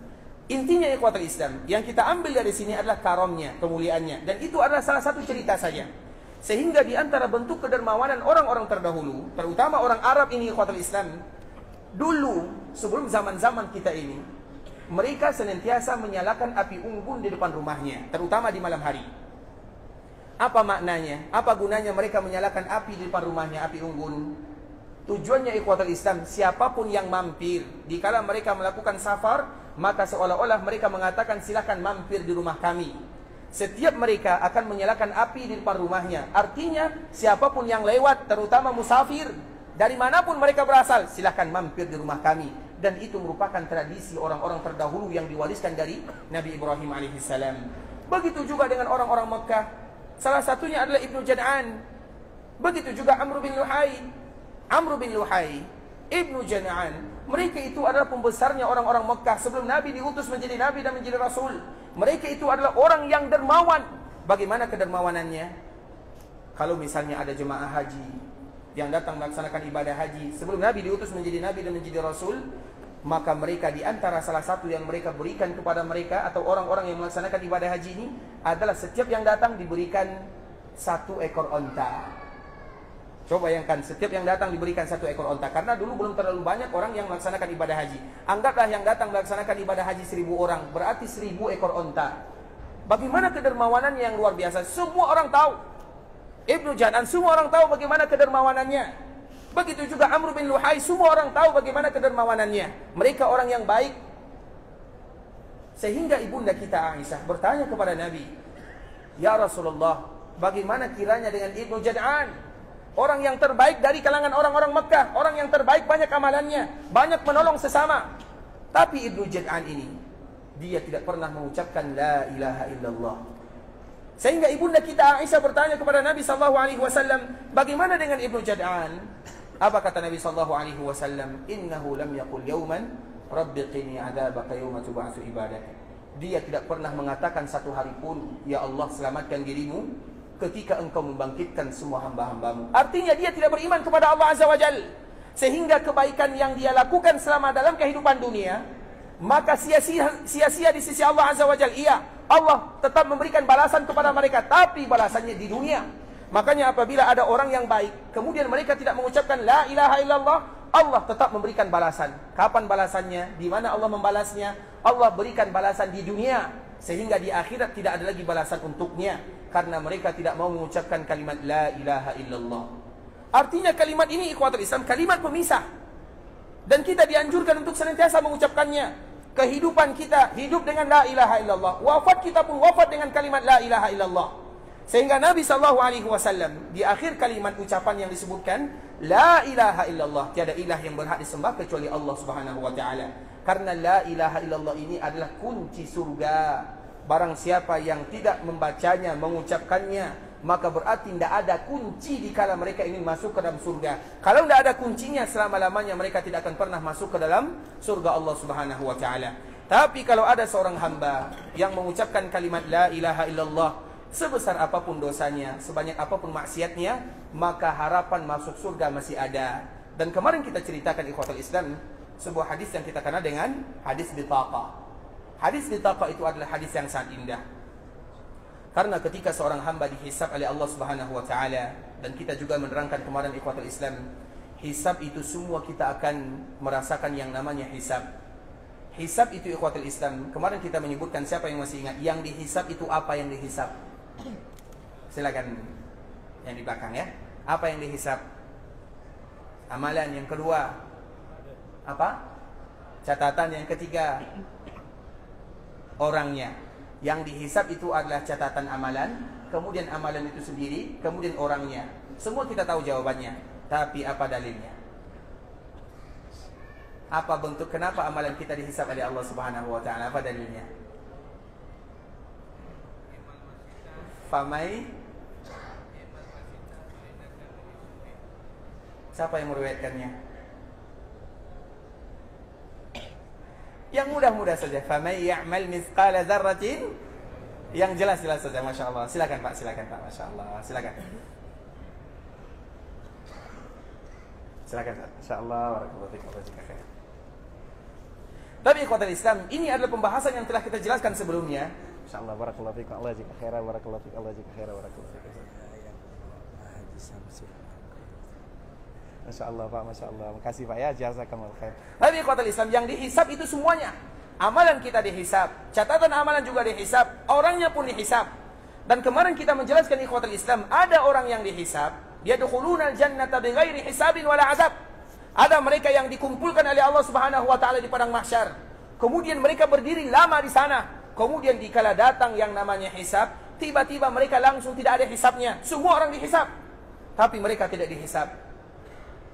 Intinya ikhwatul Islam, yang kita ambil dari sini adalah karamnya, kemuliaannya, dan itu adalah salah satu cerita saja. Sehingga di antara bentuk kedermawanan orang-orang terdahulu, terutama orang Arab ini ikhwatul Islam, dulu sebelum zaman-zaman kita ini, mereka senantiasa menyalakan api unggun di depan rumahnya, terutama di malam hari. Apa maknanya? Apa gunanya mereka menyalakan api di depan rumahnya, api unggun? Tujuannya ikhwatul Islam, siapapun yang mampir, dikala mereka melakukan safar, maka seolah-olah mereka mengatakan silakan mampir di rumah kami. Setiap mereka akan menyalakan api di depan rumahnya. Artinya siapapun yang lewat, terutama musafir, dari manapun mereka berasal, silakan mampir di rumah kami. Dan itu merupakan tradisi orang-orang terdahulu yang diwariskan dari Nabi Ibrahim alaihissalam. Begitu juga dengan orang-orang Mekah. Salah satunya adalah Ibnu Jad'an. Begitu juga Amr bin Luhai. Amr bin Luhai, Ibnu Jad'an, mereka itu adalah pembesarnya orang-orang Mekah sebelum Nabi diutus menjadi Nabi dan menjadi Rasul. Mereka itu adalah orang yang dermawan. Bagaimana kedermawanannya? Kalau misalnya ada jemaah haji yang datang melaksanakan ibadah haji sebelum Nabi diutus menjadi Nabi dan menjadi Rasul, maka mereka di antara salah satu yang mereka berikan kepada mereka atau orang-orang yang melaksanakan ibadah haji ini adalah setiap yang datang diberikan 1 ekor onta. Coba bayangkan, setiap yang datang diberikan 1 ekor onta. Karena dulu belum terlalu banyak orang yang melaksanakan ibadah haji. Anggaplah yang datang melaksanakan ibadah haji 1000 orang, berarti 1000 ekor onta. Bagaimana kedermawanannya yang luar biasa. Semua orang tahu. Ibnu Jad'an, semua orang tahu bagaimana kedermawanannya. Begitu juga Amr bin Luhai, semua orang tahu bagaimana kedermawanannya. Mereka orang yang baik. Sehingga ibunda kita Aisyah bertanya kepada Nabi, "Ya Rasulullah, bagaimana kiranya dengan Ibnu Jad'an? Orang yang terbaik dari kalangan orang-orang Mekah, orang yang terbaik banyak amalannya, banyak menolong sesama. Tapi Ibnu Jad'an ini, dia tidak pernah mengucapkan la ilaha illallah." Sehingga ibunda kita Aisyah bertanya kepada Nabi SAW, bagaimana dengan Ibnu Jad'an? Apa kata Nabi SAW? Innahu lam yaqul yawman rabbi qini adabaka yawma tub'atsu ibadak. Dia tidak pernah mengatakan satu hari pun, ya Allah selamatkan dirimu ketika engkau membangkitkan semua hamba-hambamu. Artinya dia tidak beriman kepada Allah Azza wa Jal. Sehingga kebaikan yang dia lakukan selama dalam kehidupan dunia, maka sia-sia di sisi Allah Azza wa Jal. Iya, Allah tetap memberikan balasan kepada mereka, tapi balasannya di dunia. Makanya apabila ada orang yang baik, kemudian mereka tidak mengucapkan la ilaha illallah, Allah tetap memberikan balasan. Kapan balasannya? Di mana Allah membalasnya? Allah berikan balasan di dunia, sehingga di akhirat tidak ada lagi balasan untuknya, karena mereka tidak mau mengucapkan kalimat la ilaha illallah. Artinya kalimat ini ikhwatul Islam, kalimat pemisah. Dan kita dianjurkan untuk senantiasa mengucapkannya. Kehidupan kita hidup dengan la ilaha illallah, wafat kita pun wafat dengan kalimat la ilaha illallah. Sehingga Nabi SAW di akhir kalimat ucapan yang disebutkan la ilaha illallah, tiada ilah yang berhak disembah kecuali Allah Subhanahu wa taala. Karena la ilaha illallah ini adalah kunci surga. Barang siapa yang tidak membacanya, mengucapkannya, maka berarti tidak ada kunci dikala mereka ingin masuk ke dalam surga. Kalau tidak ada kuncinya, selama-lamanya mereka tidak akan pernah masuk ke dalam surga Allah Subhanahu wa taala. Tapi kalau ada seorang hamba yang mengucapkan kalimat la ilaha illallah, sebesar apapun dosanya, sebanyak apapun maksiatnya, maka harapan masuk surga masih ada. Dan kemarin kita ceritakan ikhwatul Islam sebuah hadis yang kita kenal dengan hadis bitaqah. Hadis bitaqah itu adalah hadis yang sangat indah. Karena ketika seorang hamba dihisab oleh Allah Subhanahu wa taala, dan kita juga menerangkan kemarin ikhwatul Islam, hisab itu semua kita akan merasakan yang namanya hisab. Hisab itu ikhwatul Islam, kemarin kita menyebutkan, siapa yang masih ingat yang dihisab itu apa yang dihisab? Silakan yang di belakang ya. Apa yang dihisab? Amalan. Yang kedua, apa? Catatan yang ketiga, orangnya. Yang dihisab itu adalah catatan amalan, kemudian amalan itu sendiri, kemudian orangnya. Semua kita tahu jawabannya, tapi apa dalilnya? Apa bentuk kenapa amalan kita dihisab oleh Allah Subhanahu wa taala? Apa dalilnya? Famai, siapa yang meriwayatkannya? Yang mudah-mudah saja. Famai ya'mal mithqala dzarratin. Yang jelas-jelas saja, Masya Allah. Silakan Pak, silakan Pak, Masya Allah. Silakan. Silakan Pak. Masya Allah. Barakallahu fiik. Tapi ikhwatal Islam, ini adalah pembahasan yang telah kita jelaskan sebelumnya. Masya Allah. Barakallahu fiik. Allah jika khaira. Barakallahu fiik. Allah jika khaira. Barakallahu fiik. Masya Allah Pak, Masya Allah. Makasih Pak ya, jazakallahu khair. Tapi ikhwatal Islam, yang dihisab itu semuanya. Amalan kita dihisab, catatan amalan juga dihisab, orangnya pun dihisab. Dan kemarin kita menjelaskan ikhwatal Islam, ada orang yang dihisab, yadkhulunal jannata bighairi hisabin wala azab. Ada mereka yang dikumpulkan oleh Allah Subhanahu wa taala di padang mahsyar. Kemudian mereka berdiri lama di sana. Kemudian dikala datang yang namanya hisab, tiba-tiba mereka langsung tidak ada hisabnya. Semua orang dihisab, tapi mereka tidak dihisab.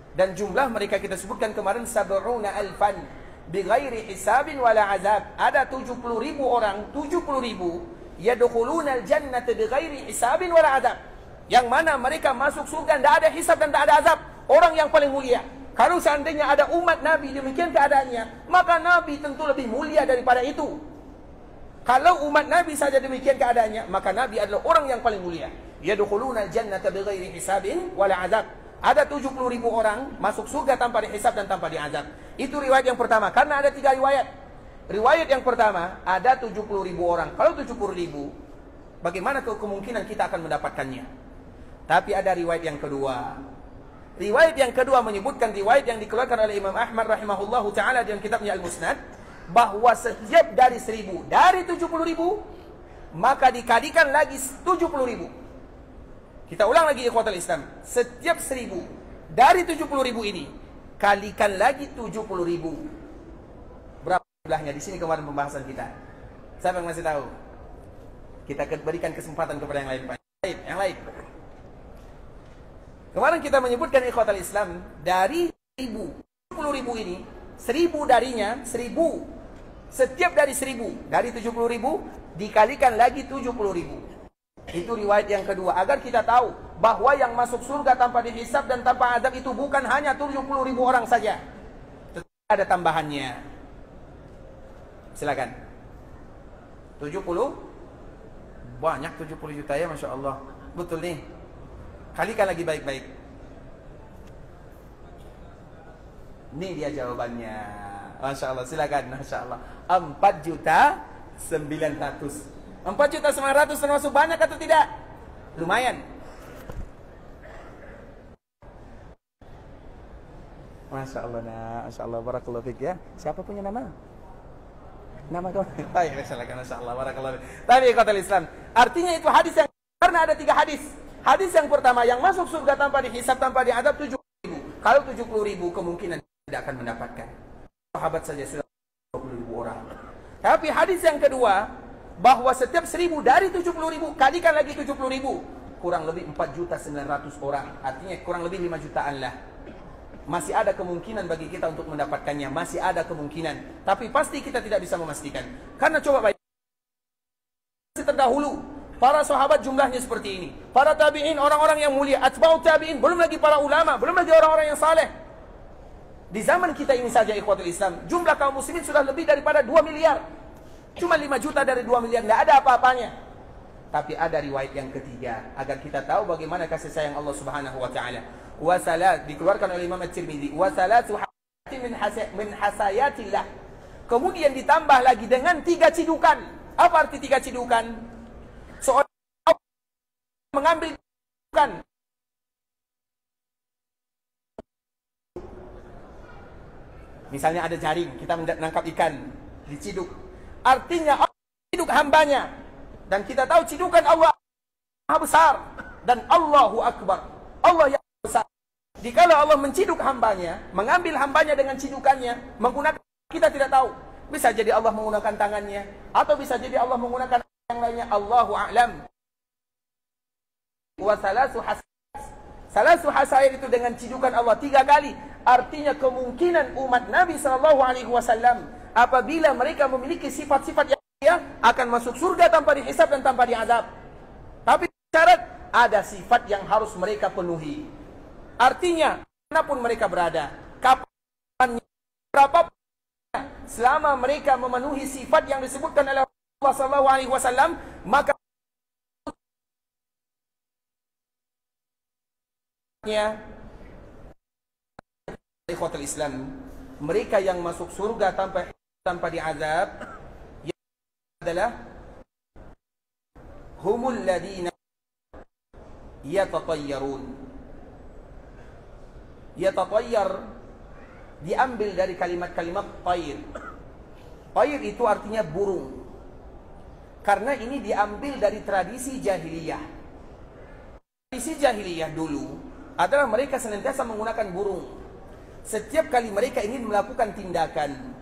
Dan jumlah mereka kita sebutkan kemarin 70 alfan bighairi hisabin wala azab. Ada 70.000 orang, 70.000 yadkhulunal jannata bighairi hisabin wala azab. Yang mana mereka masuk surga tidak ada hisab dan tidak ada azab. Orang yang paling mulia. Kalau seandainya ada umat Nabi demikian keadaannya, maka Nabi tentu lebih mulia daripada itu. Kalau umat Nabi saja demikian keadaannya, maka Nabi adalah orang yang paling mulia. Yadkhulunal jannata bighairi hisabin wala azab. Ada 70.000 orang masuk surga tanpa dihisab dan tanpa diazab. Itu riwayat yang pertama. Karena ada 3 riwayat. Riwayat yang pertama, ada 70.000 orang. Kalau 70.000, bagaimana kemungkinan kita akan mendapatkannya? Tapi ada riwayat yang kedua. Riwayat yang kedua menyebutkan riwayat yang dikeluarkan oleh Imam Ahmad rahimahullahu ta'ala dalam kitabnya Al-Musnad. Bahwa setiap dari 1.000, dari 70.000, maka dikalikan lagi 70.000. Kita ulang lagi ikhwatal Islam. Setiap 1.000 dari 70.000 ini kalikan lagi 70.000. Berapa jumlahnya? Di sini kemarin pembahasan kita. Siapa yang masih tahu? Kita berikan kesempatan kepada yang lain, Pak. Yang lain. Kemarin kita menyebutkan ikhwatal Islam dari 70.000 ini, 1.000 darinya 1.000. Setiap dari 1.000 dari 70.000 dikalikan lagi 70.000. Itu riwayat yang kedua. Agar kita tahu bahwa yang masuk surga tanpa dihisab dan tanpa azab itu bukan hanya 70.000 orang saja. Tetapi ada tambahannya. Silakan. 70? Banyak 70 juta ya, Masya Allah. Betul nih. Kalikan lagi baik-baik. Ini dia jawabannya. Masya Allah. Silakan. Masya Allah. 4.900.000. 4.900.000 termasuk banyak atau tidak? Lumayan. Masya Allah, Masya Allah, barakallahu fiik ya. Siapa punya nama? Nama kau? Baik, Masya Allah, barakallahu fiik. Tapi kata Islam, artinya itu hadis yang, karena ada 3 hadis. Hadis yang pertama, yang masuk surga tanpa dihisab, tanpa diadab 70.000. Kalau 70.000 kemungkinan tidak akan mendapatkan. Sahabat saja sudah 20.000 orang. Tapi hadis yang kedua, bahwa setiap 1.000 dari 70.000 kalikan lagi 70.000, kurang lebih 4.900.000 orang. Artinya kurang lebih 5 jutaan lah. Masih ada kemungkinan bagi kita untuk mendapatkannya. Masih ada kemungkinan. Tapi pasti kita tidak bisa memastikan. Karena coba baik, terdahulu para sahabat jumlahnya seperti ini. Para tabi'in, orang-orang yang mulia. Atba'ut tabi'in, belum lagi para ulama, belum lagi orang-orang yang saleh. Di zaman kita ini saja ikhwatul Islam, jumlah kaum muslimin sudah lebih daripada 2 miliar. Cuma 5 juta dari 2 miliar, tidak ada apa-apanya. Tapi ada riwayat yang ketiga, agar kita tahu bagaimana kasih sayang Allah Subhanahu wa ta'ala. Wasalat, dikeluarkan oleh Imam At-Tirmidzi. Wasalatu min hasayatillah. Kemudian ditambah lagi dengan 3 cidukan. Apa arti 3 cidukan? Seorang mengambil cidukan. Misalnya ada jaring, kita menangkap ikan, diciduk. Artinya Allah ciduk hambanya. Dan kita tahu cidukan Allah Maha besar. Dan Allahu Akbar, Allah yang besar. Jikalau Allah menciduk hambanya, mengambil hambanya dengan cidukannya, menggunakan kita tidak tahu. Bisa jadi Allah menggunakan tangannya, atau bisa jadi Allah menggunakan yang lainnya. Allahu a'lam. Wa salasu hasair itu dengan cidukan Allah 3 kali. Artinya kemungkinan umat Nabi SAW apabila mereka memiliki sifat-sifat yang mulia akan masuk surga tanpa dihisab dan tanpa diazab. Tapi syarat ada sifat yang harus mereka penuhi. Artinya, manapun mereka berada, kapan, berapapun, selama mereka memenuhi sifat yang disebutkan oleh Rasulullah SAW, maka ikhwatul Islam, mereka yang masuk surga tanpa diazab adalah humul ladina yatatayyarun. Yatatayyar diambil dari kalimat-kalimat tayr. Tayr itu artinya burung. Karena ini diambil dari tradisi jahiliyah. Tradisi jahiliyah dulu adalah mereka senantiasa menggunakan burung. Setiap kali mereka ingin melakukan tindakan,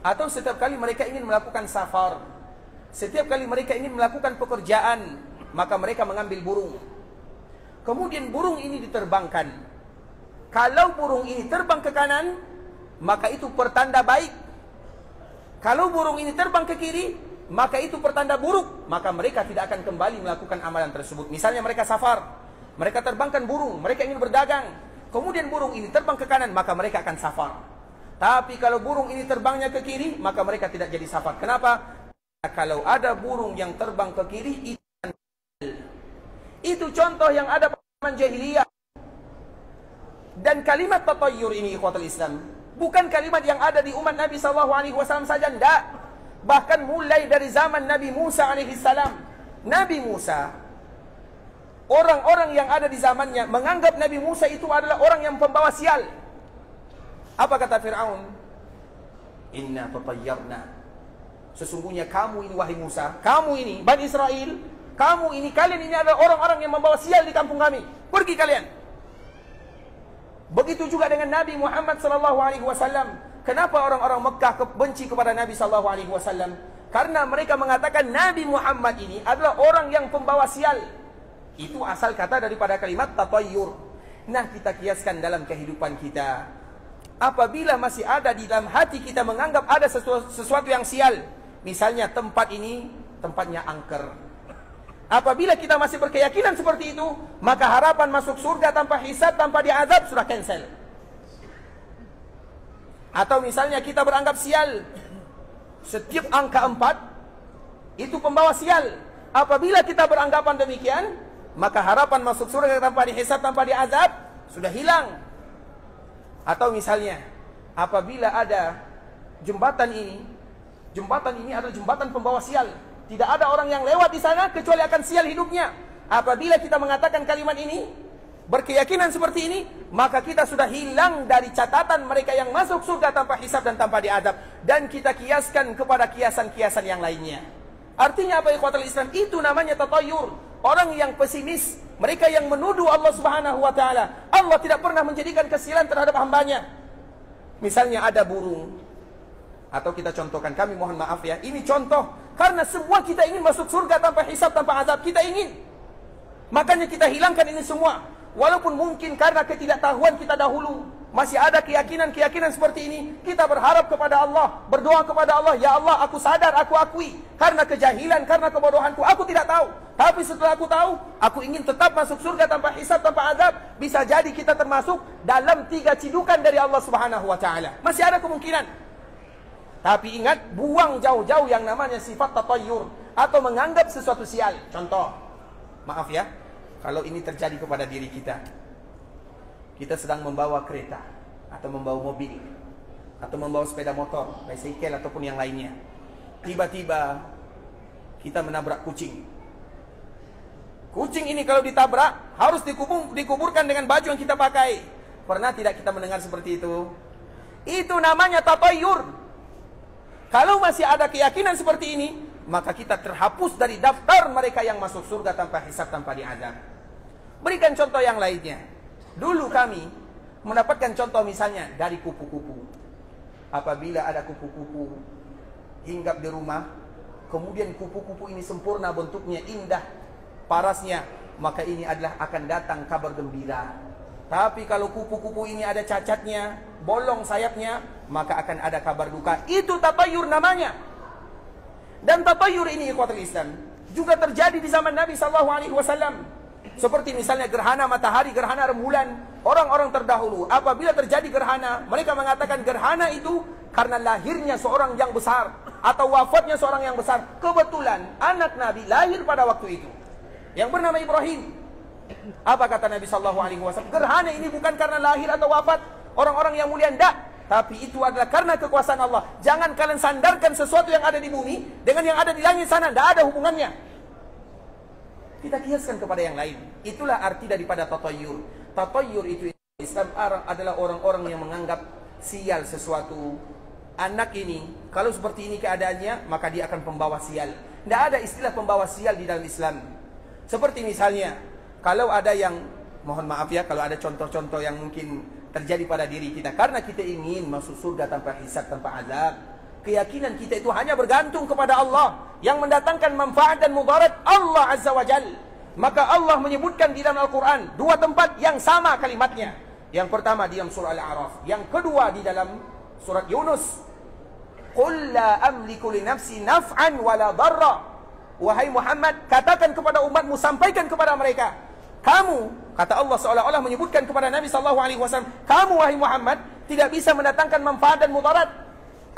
atau setiap kali mereka ingin melakukan safar, setiap kali mereka ingin melakukan pekerjaan, maka mereka mengambil burung. Kemudian burung ini diterbangkan. Kalau burung ini terbang ke kanan, maka itu pertanda baik. Kalau burung ini terbang ke kiri, maka itu pertanda buruk. Maka mereka tidak akan kembali melakukan amalan tersebut. Misalnya mereka safar, mereka terbangkan burung, mereka ingin berdagang. Kemudian burung ini terbang ke kanan, maka mereka akan safar. Tapi kalau burung ini terbangnya ke kiri, maka mereka tidak jadi safar. Kenapa? Kalau ada burung yang terbang ke kiri, itu contoh yang ada pada zaman jahiliyah. Dan kalimat tatayyur ini ikhwatul Islam bukan kalimat yang ada di umat Nabi SAW saja, tidak. Bahkan mulai dari zaman Nabi Musa alaihissalam. Nabi Musa, orang-orang yang ada di zamannya menganggap Nabi Musa itu adalah orang yang pembawa sial. Apa kata Fir'aun? Inna tatayyarna. Sesungguhnya kamu ini wahai Musa, kamu ini Bani Israel, kamu ini, kalian ini adalah orang-orang yang membawa sial di kampung kami. Pergi kalian. Begitu juga dengan Nabi Muhammad SAW. Kenapa orang-orang Mekah benci kepada Nabi SAW? Karena mereka mengatakan Nabi Muhammad ini adalah orang yang pembawa sial. Itu asal kata daripada kalimat tatayyur. Nah, kita kiaskan dalam kehidupan kita. Apabila masih ada di dalam hati kita menganggap ada sesuatu yang sial, misalnya tempat ini tempatnya angker. Apabila kita masih berkeyakinan seperti itu, maka harapan masuk surga tanpa hisab, tanpa diazab sudah cancel. Atau misalnya kita beranggap sial, setiap angka 4 itu pembawa sial. Apabila kita beranggapan demikian, maka harapan masuk surga tanpa dihisab, tanpa diazab sudah hilang. Atau misalnya, apabila ada jembatan ini adalah jembatan pembawa sial. Tidak ada orang yang lewat di sana kecuali akan sial hidupnya. Apabila kita mengatakan kalimat ini, berkeyakinan seperti ini, maka kita sudah hilang dari catatan mereka yang masuk surga tanpa hisab dan tanpa diazab. Dan kita kiaskan kepada kiasan-kiasan yang lainnya. Artinya apa ikhwatul Islam? Itu namanya tatayyur. Orang yang pesimis, mereka yang menuduh Allah Subhanahu wa taala. Allah tidak pernah menjadikan kesialan terhadap hambanya. Misalnya ada burung, atau kita contohkan, kami mohon maaf ya, ini contoh. Karena semua kita ingin masuk surga tanpa hisab, tanpa azab. Kita ingin. Makanya kita hilangkan ini semua. Walaupun mungkin karena ketidaktahuan kita dahulu masih ada keyakinan-keyakinan seperti ini, kita berharap kepada Allah, berdoa kepada Allah, ya Allah, aku sadar, aku akui, karena kejahilan, karena kebodohanku, aku tidak tahu. Tapi setelah aku tahu, aku ingin tetap masuk surga tanpa hisab, tanpa azab. Bisa jadi kita termasuk dalam 3 cidukan dari Allah Subhanahu wa taala. Masih ada kemungkinan. Tapi ingat, buang jauh-jauh yang namanya sifat tatayyur atau menganggap sesuatu sial. Contoh, maaf ya, kalau ini terjadi kepada diri kita. Kita sedang membawa kereta atau membawa mobil atau membawa sepeda motor, bicycle ataupun yang lainnya. Tiba-tiba kita menabrak kucing. Kucing ini kalau ditabrak harus dikuburkan dengan baju yang kita pakai. Pernah tidak kita mendengar seperti itu? Itu namanya tatayyur. Kalau masih ada keyakinan seperti ini, maka kita terhapus dari daftar mereka yang masuk surga tanpa hisab, tanpa diazab. Berikan contoh yang lainnya. Dulu kami mendapatkan contoh misalnya dari kupu-kupu. Apabila ada kupu-kupu hinggap di rumah, kemudian kupu-kupu ini sempurna bentuknya, indah parasnya, maka ini adalah akan datang kabar gembira. Tapi kalau kupu-kupu ini ada cacatnya, bolong sayapnya, maka akan ada kabar duka. Itu tatayur namanya. Dan tatayur ini ikhwatul Islam juga terjadi di zaman Nabi SAW. Seperti misalnya gerhana matahari, gerhana rembulan. Orang-orang terdahulu apabila terjadi gerhana, mereka mengatakan gerhana itu karena lahirnya seorang yang besar atau wafatnya seorang yang besar. Kebetulan anak Nabi lahir pada waktu itu, yang bernama Ibrahim. Apa kata Nabi SAW? Gerhana ini bukan karena lahir atau wafat orang-orang yang mulia, tidak. Tapi itu adalah karena kekuasaan Allah. Jangan kalian sandarkan sesuatu yang ada di bumi dengan yang ada di langit sana. Tidak ada hubungannya. Kita kiaskan kepada yang lain. Itulah arti daripada tatayur. Tatayur itu Islam adalah orang-orang yang menganggap sial sesuatu. Anak ini, kalau seperti ini keadaannya, maka dia akan pembawa sial. Tidak ada istilah pembawa sial di dalam Islam. Seperti misalnya, kalau ada yang, mohon maaf ya, kalau ada contoh-contoh yang mungkin terjadi pada diri kita, karena kita ingin masuk surga tanpa hisab, tanpa azab. Keyakinan kita itu hanya bergantung kepada Allah yang mendatangkan manfaat dan mudarat, Allah Azza wa Jal. Maka Allah menyebutkan di dalam Al-Quran dua tempat yang sama kalimatnya. Yang pertama di dalam surah Al-A'raf, yang kedua di dalam surat Yunus. Qul la amliku li nafsi naf'an wala darra. Wahai Muhammad, katakan kepada umatmu, sampaikan kepada mereka, kamu, kata Allah seolah-olah menyebutkan kepada Nabi SAW, kamu wahai Muhammad tidak bisa mendatangkan manfaat dan mudarat.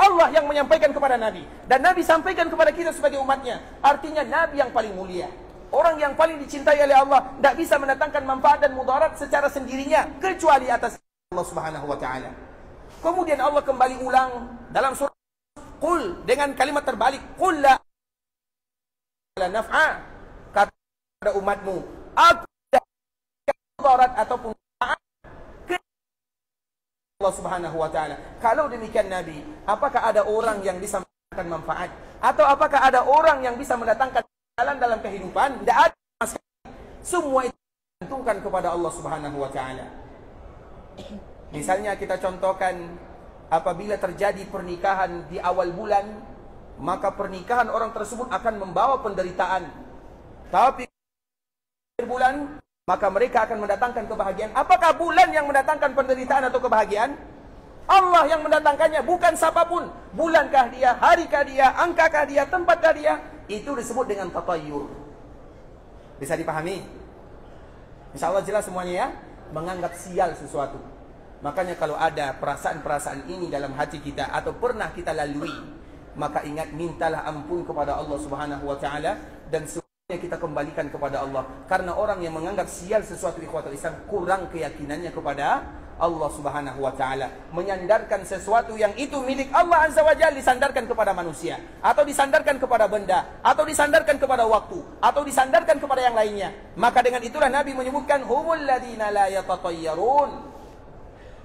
Allah yang menyampaikan kepada Nabi, dan Nabi sampaikan kepada kita sebagai umatnya. Artinya Nabi yang paling mulia, orang yang paling dicintai oleh Allah, tidak bisa mendatangkan manfaat dan mudarat secara sendirinya kecuali atas Allah Subhanahu wa taala. Kemudian Allah kembali ulang dalam surah Qul dengan kalimat terbalik, Qul la naf'a, kata kepada umatmu, aku mudarat ataupun Allah Subhanahu wa taala. Kalau demikian Nabi, apakah ada orang yang bisa mendatangkan manfaat, atau apakah ada orang yang bisa mendatangkan jalan dalam kehidupan? Tidak ada. Semua itu digantungkan kepada Allah Subhanahu wa taala. Misalnya kita contohkan, apabila terjadi pernikahan di awal bulan, maka pernikahan orang tersebut akan membawa penderitaan. Tapi bulan, maka mereka akan mendatangkan kebahagiaan. Apakah bulan yang mendatangkan penderitaan atau kebahagiaan? Allah yang mendatangkannya, bukan siapapun. Bulankah dia, harikah dia, angkakah dia, tempatkah dia? Itu disebut dengan tatayur. Bisa dipahami? InsyaAllah jelas semuanya ya. Menganggap sial sesuatu. Makanya kalau ada perasaan-perasaan ini dalam hati kita, atau pernah kita lalui, maka ingat, mintalah ampun kepada Allah Subhanahu wa taala, dan kita kembalikan kepada Allah. Karena orang yang menganggap sial sesuatu ikhwatul Islam, kurang keyakinannya kepada Allah Subhanahu wa taala. Menyandarkan sesuatu yang itu milik Allah Azza wa Jalla disandarkan kepada manusia, atau disandarkan kepada benda, atau disandarkan kepada waktu, atau disandarkan kepada yang lainnya. Maka dengan itulah Nabi menyebutkan humul ladina la yatatayyarun.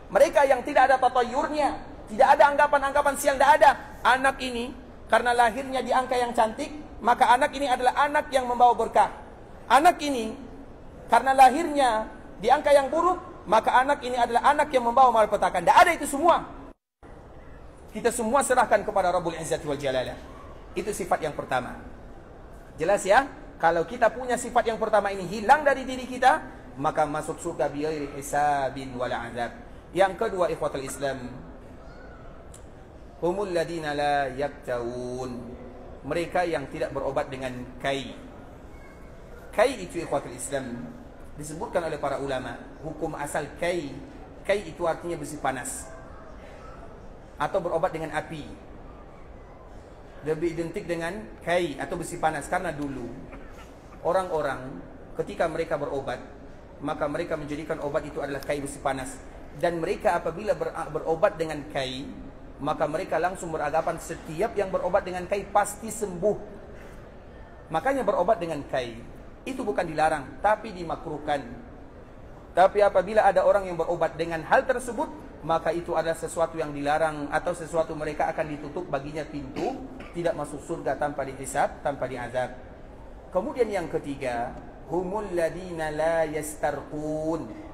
Mereka yang tidak ada tatayurnya, tidak ada anggapan-anggapan sial, tidak ada. Anak ini karena lahirnya di angka yang cantik, maka anak ini adalah anak yang membawa berkah. Anak ini karena lahirnya di angka yang buruk, maka anak ini adalah anak yang membawa malapetaka. Tidak ada itu semua. Kita semua serahkan kepada Rabbul Izzati wal Jalalah. Itu sifat yang pertama. Jelas ya? Kalau kita punya sifat yang pertama ini hilang dari diri kita, maka masuk surga bighairi hisabin wala azab. Yang kedua ikhwatul Islam, humul ladina la yaktawun. Mereka yang tidak berobat dengan kai. Kai itu ikhwatul Islam disebutkan oleh para ulama, hukum asal kai. Kai itu artinya besi panas, atau berobat dengan api. Lebih identik dengan kai atau besi panas. Karena dulu orang-orang ketika mereka berobat, maka mereka menjadikan obat itu adalah kai besi panas. Dan mereka apabila berobat dengan kai, maka mereka langsung beranggapan setiap yang berobat dengan kai pasti sembuh. Makanya berobat dengan kai itu bukan dilarang, tapi dimakruhkan. Tapi apabila ada orang yang berobat dengan hal tersebut, maka itu adalah sesuatu yang dilarang, atau sesuatu mereka akan ditutup baginya pintu tidak masuk surga tanpa dihisab, tanpa diazab. Kemudian yang ketiga, humul ladina la yastarqun.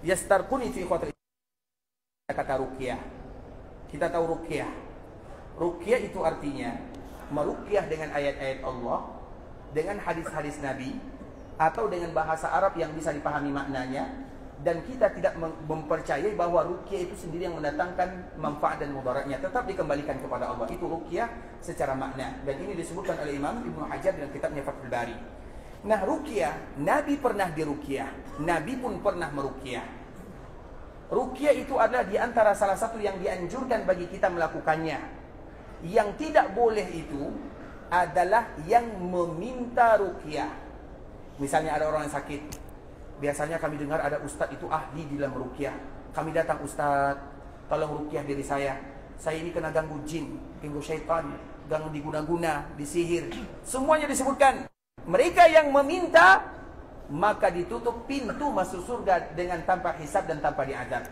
Yastarquni fi ikhwatul Islam. Kata ruqyah. Kita tahu ruqyah. Ruqyah itu artinya meruqyah dengan ayat-ayat Allah, dengan hadis-hadis Nabi, atau dengan bahasa Arab yang bisa dipahami maknanya, dan kita tidak mempercayai bahwa ruqyah itu sendiri yang mendatangkan manfaat dan mudaratnya, tetap dikembalikan kepada Allah. Itu ruqyah secara makna, dan ini disebutkan oleh Imam Ibnu Hajar dalam kitabnya Fathul Bari. Nah, ruqyah, Nabi pernah diruqyah, Nabi pun pernah meruqyah. Ruqyah itu adalah di antara salah satu yang dianjurkan bagi kita melakukannya. Yang tidak boleh itu adalah yang meminta ruqyah. Misalnya ada orang yang sakit, biasanya kami dengar ada ustadz itu ahli di dalam ruqyah. Kami datang, ustadz, tolong ruqyah diri saya ini kena ganggu jin, ganggu syaitan, ganggu diguna-guna, disihir. Semuanya disebutkan. Mereka yang meminta, maka ditutup pintu masuk surga dengan tanpa hisab dan tanpa diadab.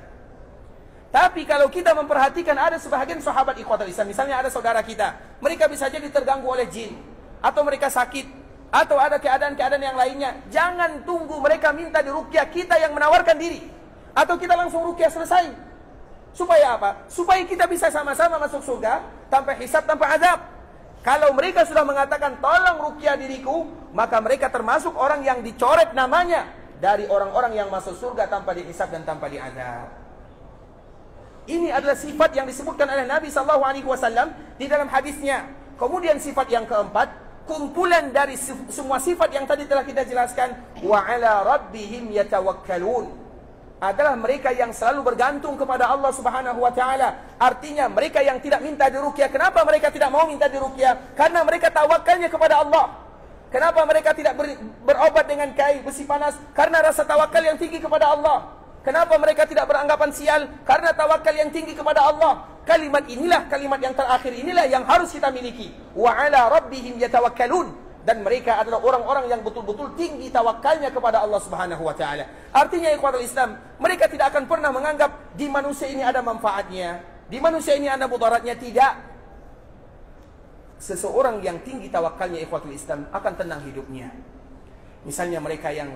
Tapi kalau kita memperhatikan, ada sebahagian sahabat ikhwatul Islam, misalnya ada saudara kita, mereka bisa jadi terganggu oleh jin, atau mereka sakit, atau ada keadaan-keadaan yang lainnya. Jangan tunggu mereka minta diruqyah, kita yang menawarkan diri, atau kita langsung ruqyah selesai. Supaya apa? Supaya kita bisa sama-sama masuk surga tanpa hisab, tanpa azab. Kalau mereka sudah mengatakan tolong ruqyah diriku, maka mereka termasuk orang yang dicoret namanya dari orang-orang yang masuk surga tanpa dihisab dan tanpa diazab. Ini adalah sifat yang disebutkan oleh Nabi SAW di dalam hadisnya. Kemudian sifat yang keempat, kumpulan dari semua sifat yang tadi telah kita jelaskan, wa ala rabbihim yatawakkalun, adalah mereka yang selalu bergantung kepada Allah Subhanahu wa taala. Artinya mereka yang tidak minta diruqyah. Kenapa mereka tidak mau minta diruqyah? Karena mereka tawakalnya kepada Allah. Kenapa mereka tidak berobat dengan kayu besi panas? Karena rasa tawakal yang tinggi kepada Allah. Kenapa mereka tidak beranggapan sial? Karena tawakal yang tinggi kepada Allah. Kalimat inilah, kalimat yang terakhir inilah yang harus kita miliki. Wa ala rabbihim yatawakkalun. Dan mereka adalah orang-orang yang betul-betul tinggi tawakalnya kepada Allah Subhanahu wa taala. Artinya ikhwatul Islam, mereka tidak akan pernah menganggap di manusia ini ada manfaatnya, di manusia ini ada mudaratnya. Tidak. Seseorang yang tinggi tawakalnya ikhwatul Islam akan tenang hidupnya. Misalnya mereka yang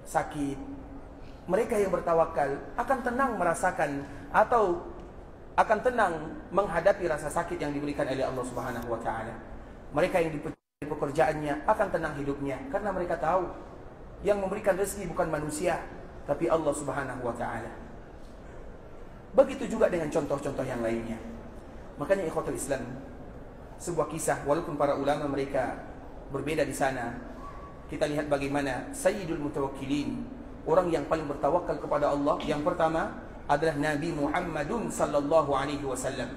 sakit, mereka yang bertawakal akan tenang merasakan atau akan tenang menghadapi rasa sakit yang diberikan oleh Allah Subhanahu wa taala. Mereka yang pekerjaannya akan tenang hidupnya, karena mereka tahu yang memberikan rezeki bukan manusia, tapi Allah Subhanahu wa taala. Begitu juga dengan contoh-contoh yang lainnya. Makanya ikhwatul Islam, sebuah kisah, walaupun para ulama mereka berbeda di sana, kita lihat bagaimana Sayyidul Mutawakkilin, orang yang paling bertawakal kepada Allah, yang pertama adalah Nabi Muhammadun sallallahu alaihi wasallam.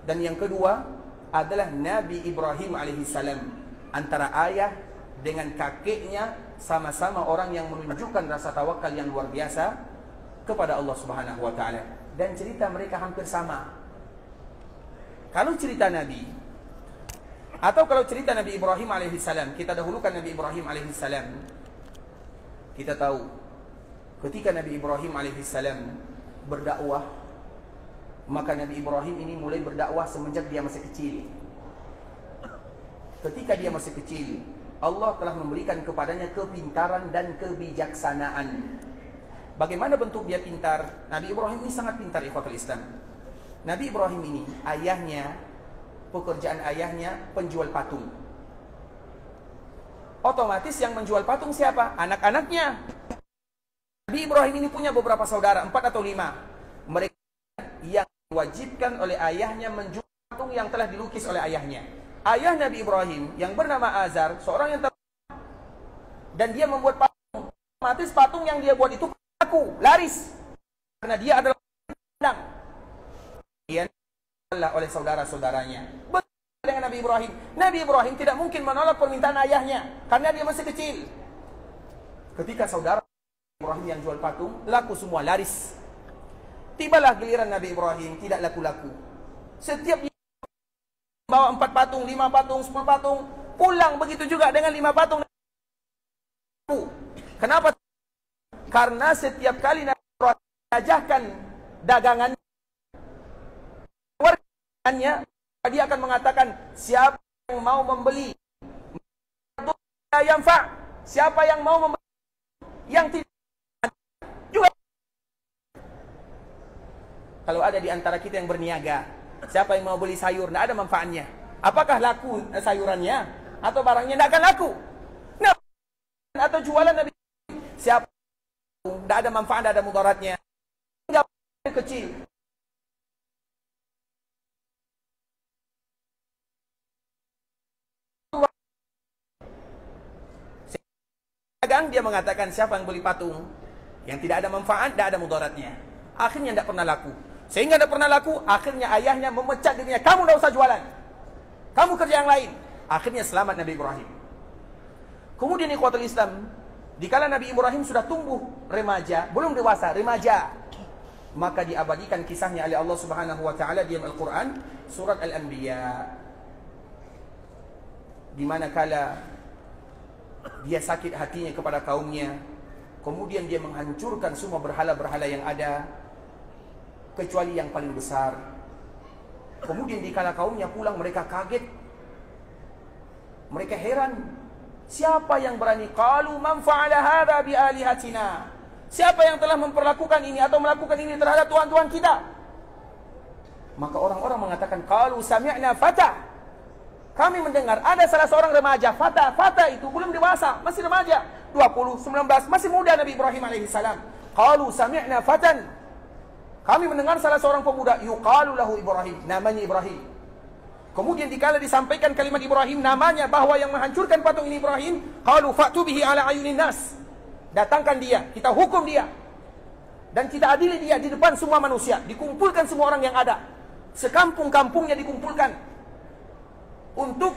Dan yang kedua adalah Nabi Ibrahim alaihissalam. Antara ayah dengan kakeknya sama-sama orang yang menunjukkan rasa tawakal yang luar biasa kepada Allah Subhanahu wa taala. Dan cerita mereka hampir sama. Kalau cerita Nabi atau kalau cerita Nabi Ibrahim alaihissalam, kita dahulukan Nabi Ibrahim alaihissalam. Kita tahu ketika Nabi Ibrahim alaihissalam berdakwah, maka Nabi Ibrahim ini mulai berdakwah semenjak dia masih kecil. Ketika dia masih kecil, Allah telah memberikan kepadanya kepintaran dan kebijaksanaan. Bagaimana bentuk dia pintar? Nabi Ibrahim ini sangat pintar ikhwatul Islam. Nabi Ibrahim ini, ayahnya, pekerjaan ayahnya penjual patung. Otomatis yang menjual patung siapa? Anak-anaknya. Nabi Ibrahim ini punya beberapa saudara, 4 atau 5. Mereka yang diwajibkan oleh ayahnya menjual patung yang telah dilukis oleh ayahnya. Ayah Nabi Ibrahim yang bernama Azar, seorang yang dan dia membuat patung. Otomatis patung yang dia buat itu laku, laris. Karena dia adalah pandang. Dia oleh saudara-saudaranya. Betul dengan Nabi Ibrahim. Nabi Ibrahim tidak mungkin menolak permintaan ayahnya karena dia masih kecil. Ketika saudara Ibrahim yang jual patung, laku semua, laris. Tibalah giliran Nabi Ibrahim, tidak laku-laku. Setiap dia bawa 4 patung, 5 patung, 10 patung, pulang begitu juga dengan 5 patung. Kenapa? Karena setiap kali Nabi Ibrahim menajahkan dagangannya, dia akan mengatakan, siapa yang mau membeli yang fa', siapa yang mau membeli yang tidak, Kalau ada di antara kita yang berniaga, siapa yang mau beli sayur, tidak ada manfaatnya. Apakah laku sayurannya? Atau barangnya tidak akan laku? Nah, atau jualan Nabi, siapa tidak ada manfaat, tidak ada mudaratnya. Tinggal kecil. Dagang, dia mengatakan siapa yang beli patung yang tidak ada manfaat, tidak ada mudaratnya, akhirnya tidak pernah laku. Sehingga tidak pernah laku, akhirnya ayahnya memecat dirinya, kamu tidak usah jualan, kamu kerja yang lain. Akhirnya selamat Nabi Ibrahim. Kemudian ikhwatul Islam, dikala Nabi Ibrahim sudah tumbuh remaja, belum dewasa, remaja, maka diabadikan kisahnya oleh Allah Subhanahu wa taala di Al-Qur'an, surat Al-Anbiya, di mana kala dia sakit hatinya kepada kaumnya, kemudian dia menghancurkan semua berhala-berhala yang ada kecuali yang paling besar. Kemudian dikala kaumnya pulang, mereka kaget, mereka heran, siapa yang berani? Qalu man fa'ala hadza bi alihatina, siapa yang telah memperlakukan ini atau melakukan ini terhadap tuhan-tuhan kita? Maka orang-orang mengatakan, qalu sami'na fata, kami mendengar ada salah seorang remaja. Fata itu belum dewasa, masih remaja, 20, 19, masih muda Nabi Ibrahim alaihissalam. Qalu sami'na fatan, kami mendengar salah seorang pemuda, yuqalu lahu Ibrahim, namanya Ibrahim. Kemudian dikala disampaikan kalimat Ibrahim, namanya, bahwa yang menghancurkan patung ini Ibrahim, qalu fa'tu bihi ala ayunin nas, datangkan dia, kita hukum dia dan kita adili dia di depan semua manusia. Dikumpulkan semua orang yang ada, sekampung-kampungnya dikumpulkan untuk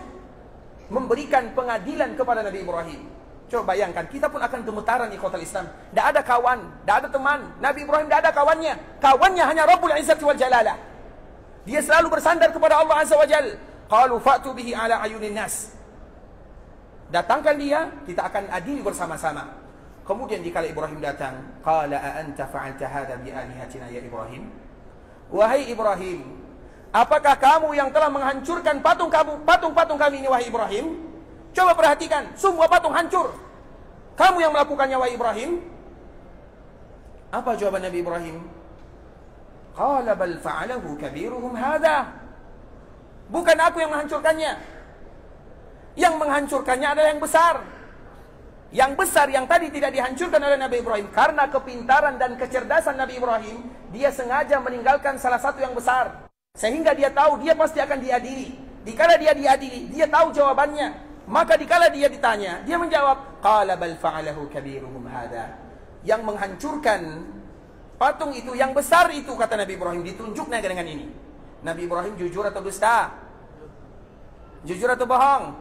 memberikan pengadilan kepada Nabi Ibrahim. Coba bayangkan, kita pun akan gemetaran ikhwatul Islam. Tidak ada kawan, tidak ada teman. Nabi Ibrahim tidak ada kawannya. Kawannya hanya Rabbul Izzati wal Jalalah. Dia selalu bersandar kepada Allah Azza wa Jal. Qalu fa'tu bihi ala ayunin nas, datangkan dia, kita akan adili bersama-sama. Kemudian dikala Ibrahim datang, qala a anta fa'alta hadza bi alihatina ya Ibrahim, wahai Ibrahim, apakah kamu yang telah menghancurkan patung-patung kami ini, wahai Ibrahim? Coba perhatikan, semua patung hancur, kamu yang melakukannya, wahai Ibrahim. Apa jawaban Nabi Ibrahim? Qala bal fa'alahu kabiruhum hadha, bukan aku yang menghancurkannya. Yang menghancurkannya adalah yang besar. Yang besar yang tadi tidak dihancurkan oleh Nabi Ibrahim. Karena kepintaran dan kecerdasan Nabi Ibrahim, dia sengaja meninggalkan salah satu yang besar, sehingga dia tahu dia pasti akan diadili. Dikala dia diadili, dia tahu jawabannya. Maka dikala dia ditanya, dia menjawab, qala bal fa'alahu kabiruhum hadha, yang menghancurkan patung itu, yang besar itu, kata Nabi Ibrahim. Ditunjuknya dengan ini. Nabi Ibrahim jujur atau dusta? Jujur atau bohong?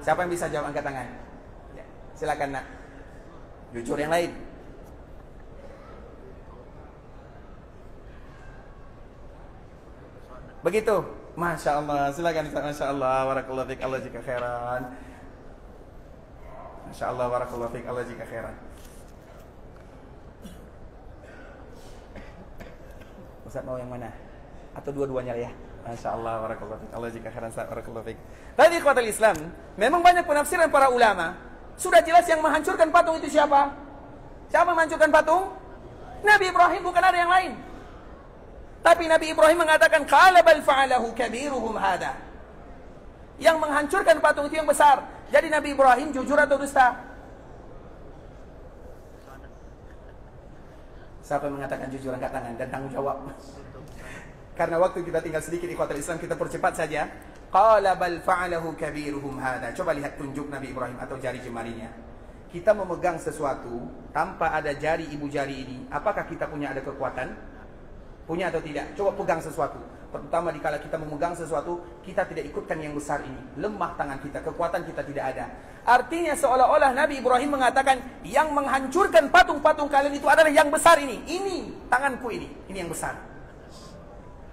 Siapa yang bisa jawab, angkat tangan. Ya, silakan nak. Jujur, yang lain. Begitu. Masya Allah. Silakan. Masya Allah. Barakallahu fiik. Allah jika khairan. Masya Allah. Barakallahu fiik. Allah jika khairan. Ustaz mau yang mana? Atau dua-duanya ya? Masya Allah. Barakallahu fiik. Allah jika khairan. Barakallahu fiik. Tadi ikhwatul Islam, memang banyak penafsiran para ulama. Sudah jelas yang menghancurkan patung itu siapa? Siapa yang menghancurkan patung? Nabi Ibrahim, bukan ada yang lain. Tapi Nabi Ibrahim mengatakan, qala bal fa'alahu kabiruhum hadha, yang menghancurkan patung itu yang besar. Jadi Nabi Ibrahim jujur atau dusta? Siapa yang mengatakan jujur, angkat tangan dan tanggung jawab. Karena waktu kita tinggal sedikit ikhwatul Islam, kita percepat saja. Qala bal fa'alahu kabiruhum hadha. Coba lihat tunjuk Nabi Ibrahim atau jari jemarinya. Kita memegang sesuatu tanpa ada jari ibu jari ini, apakah kita punya ada kekuatan? Punya atau tidak? Coba pegang sesuatu. Terutama dikala kita memegang sesuatu, kita tidak ikutkan yang besar ini. Lemah tangan kita, kekuatan kita tidak ada. Artinya seolah-olah Nabi Ibrahim mengatakan, yang menghancurkan patung-patung kalian itu adalah yang besar ini. Ini, tanganku ini yang besar.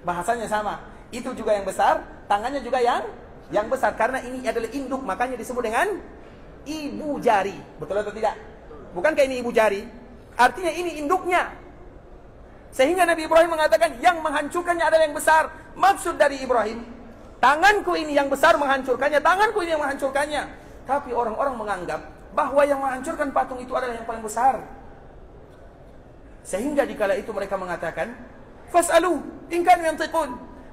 Bahasanya sama. Itu juga yang besar, tangannya juga yang besar. Karena ini adalah induk, makanya disebut dengan ibu jari. Betul atau tidak? Bukankah ini ibu jari? Artinya ini induknya. Sehingga Nabi Ibrahim mengatakan, yang menghancurkannya adalah yang besar. Maksud dari Ibrahim, tanganku ini yang besar menghancurkannya, tanganku ini yang menghancurkannya. Tapi orang-orang menganggap bahwa yang menghancurkan patung itu adalah yang paling besar. Sehingga dikala itu mereka mengatakan, Fas'alu in kanu yantiqun.